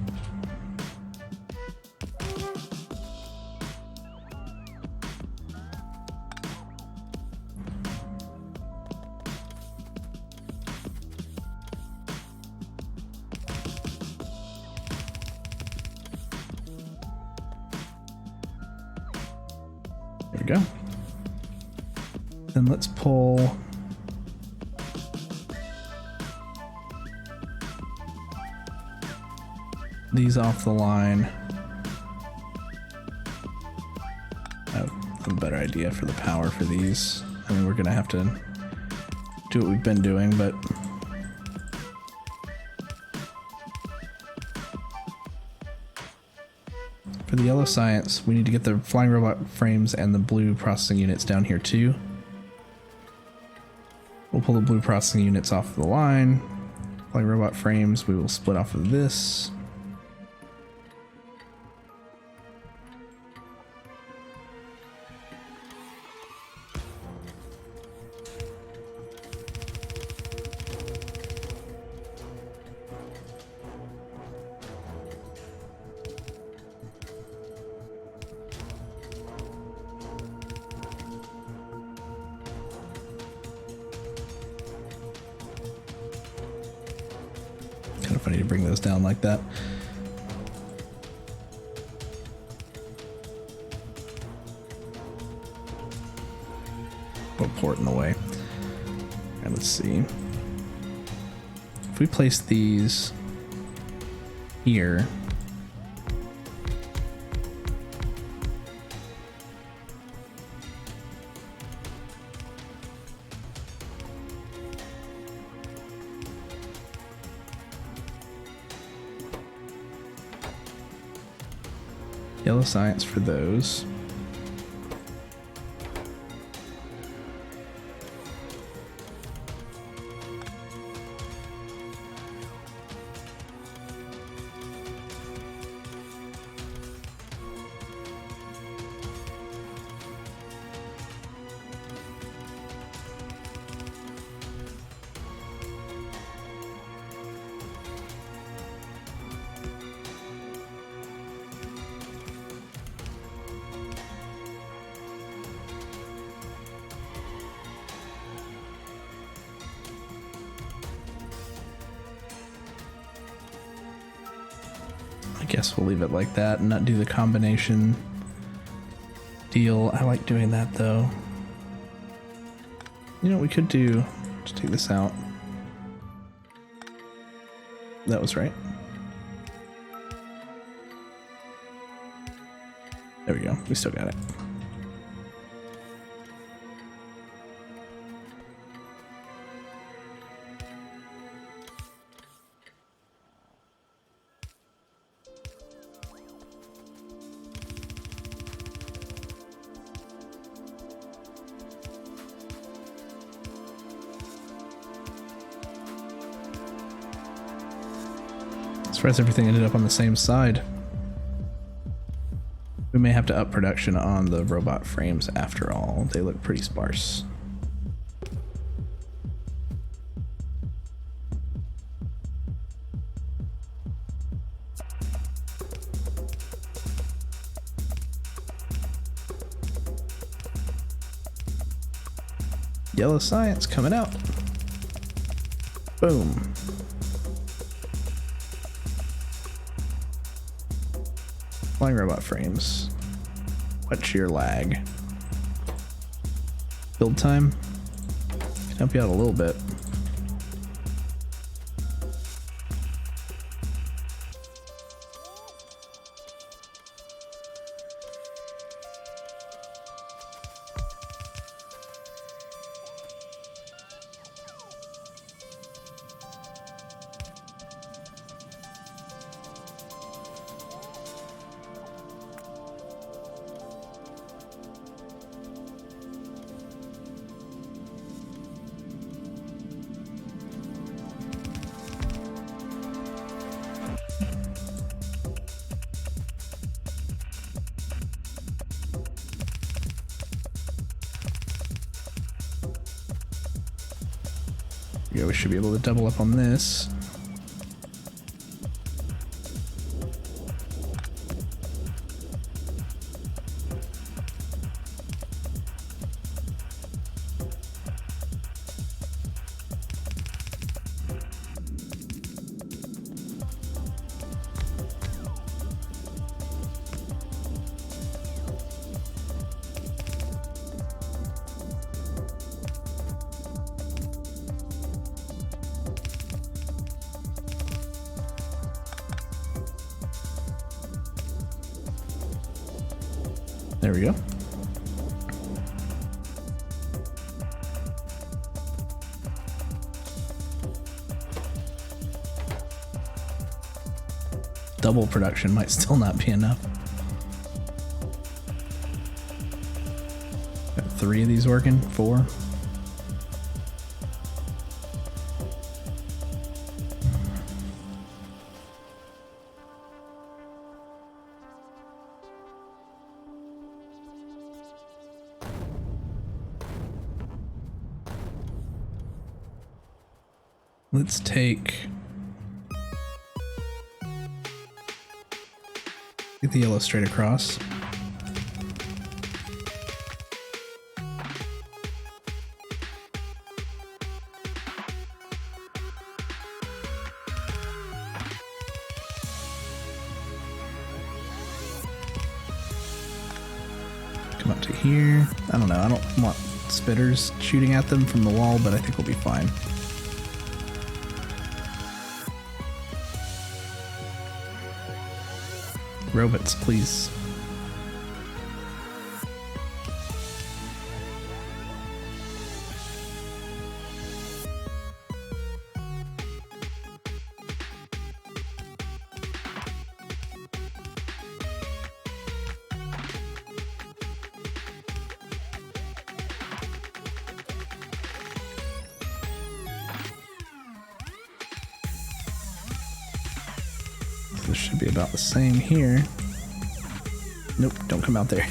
There we go. Then let's pull these off the line. I have a better idea for the power for these. I mean, we're gonna have to do what we've been doing, but for the yellow science, we need to get the flying robot frames and the blue processing units down here too. We'll pull the blue processing units off the line. Flying robot frames, we will split off of this. Kind of funny to bring those down like that. Put port in the way. And let's see. If we place these here, yellow science for those. I guess we'll leave it like that and not do the combination deal. I like doing that though. You know what we could do? Just take this out. That was right. There we go. We still got it. As far as everything ended up on the same side. We may have to up production on the robot frames after all. They look pretty sparse. Yellow science coming out. Boom. Flying robot frames. What's your lag? Build time? Can help you out a little bit. Yeah, we should be able to double up on this. There we go. Double production might still not be enough. Got 3 of these working, 4. Let's take get the yellow straight across. Come up to here. I don't know. I don't want spitters shooting at them from the wall, but I think we'll be fine. Robots, please. This should be about the same here. Nope, don't come out there.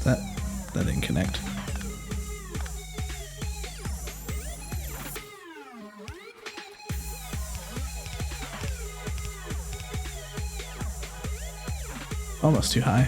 That didn't connect. Almost too high.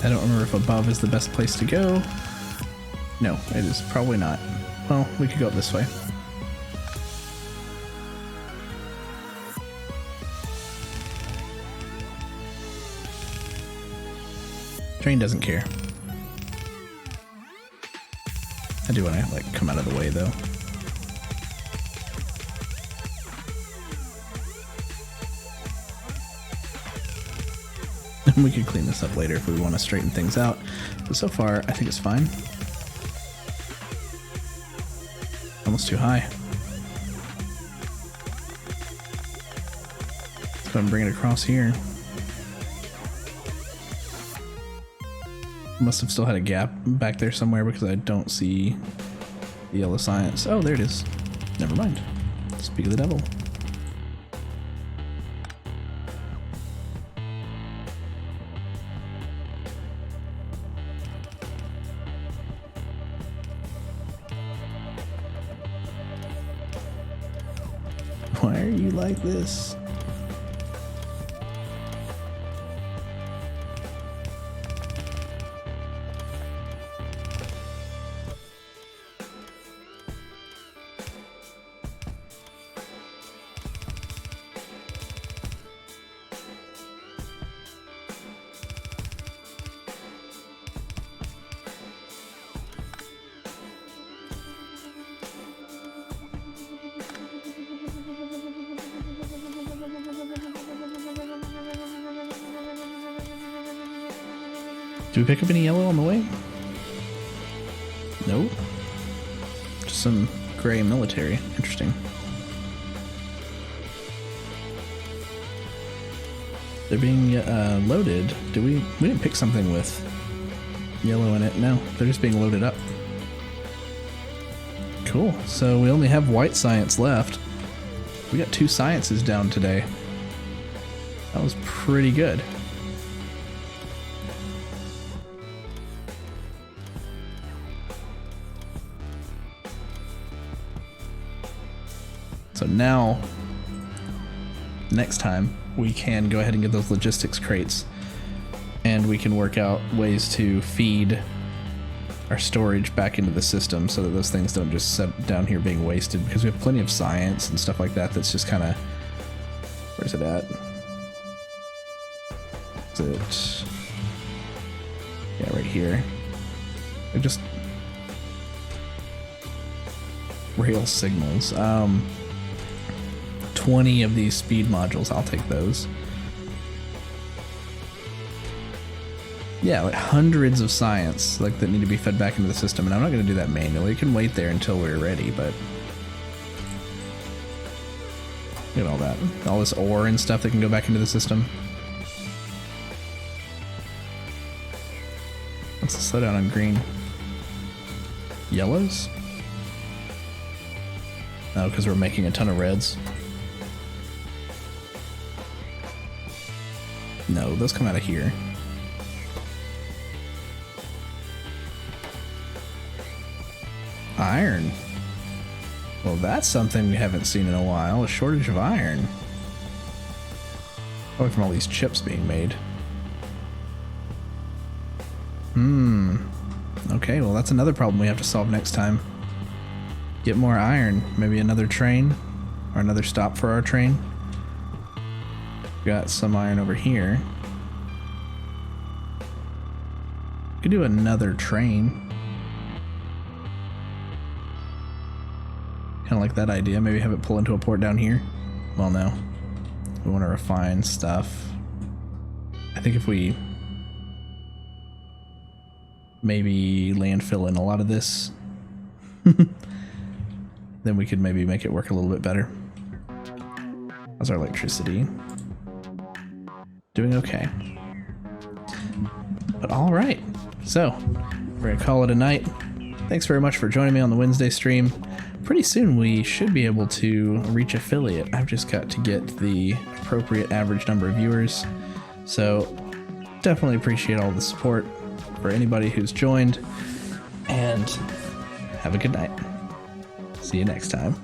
I don't remember if above is the best place to go. No, it is probably not. Well, we could go up this way. Train doesn't care. I do want to, like, come out of the way, though. We could clean this up later if we want to straighten things out. But so far, I think it's fine. Almost too high. Let's go ahead and bring it across here. Must have still had a gap back there somewhere because I don't see the yellow science. Oh, there it is. Never mind. Speak of the devil. Why are you like this? Do we pick up any yellow on the way? Nope. Just some gray military. Interesting. They're being loaded. We didn't pick something with yellow in it. No, they're just being loaded up. Cool. So we only have white science left. We got 2 sciences down today. That was pretty good. So now, next time, we can go ahead and get those logistics crates, and we can work out ways to feed our storage back into the system so that those things don't just sit down here being wasted, because we have plenty of science and stuff like that that's just kind of... Where's it at? Is it... Yeah, right here. They're just... rail signals. 20 of these speed modules, I'll take those. Yeah, like hundreds of science like that need to be fed back into the system, and I'm not going to do that manually. We can wait there until we're ready, but look at all that. All this ore and stuff that can go back into the system. What's the slowdown on green? Yellows? Oh, because we're making a ton of reds. No, those come out of here. Iron. Well, that's something we haven't seen in a while. A shortage of iron. Probably from all these chips being made. Okay, well that's another problem we have to solve next time. Get more iron. Maybe another train. Or another stop for our train. Got some iron over here. Could do another train. Kind of like that idea. Maybe have it pull into a port down here. Well, no. We want to refine stuff. I think if we maybe landfill in a lot of this, then we could maybe make it work a little bit better. How's our electricity? Doing okay. But all right. So we're going to call it a night. Thanks very much for joining me on the Wednesday stream. Pretty soon we should be able to reach affiliate. I've just got to get the appropriate average number of viewers. So definitely appreciate all the support for anybody who's joined. And have a good night. See you next time.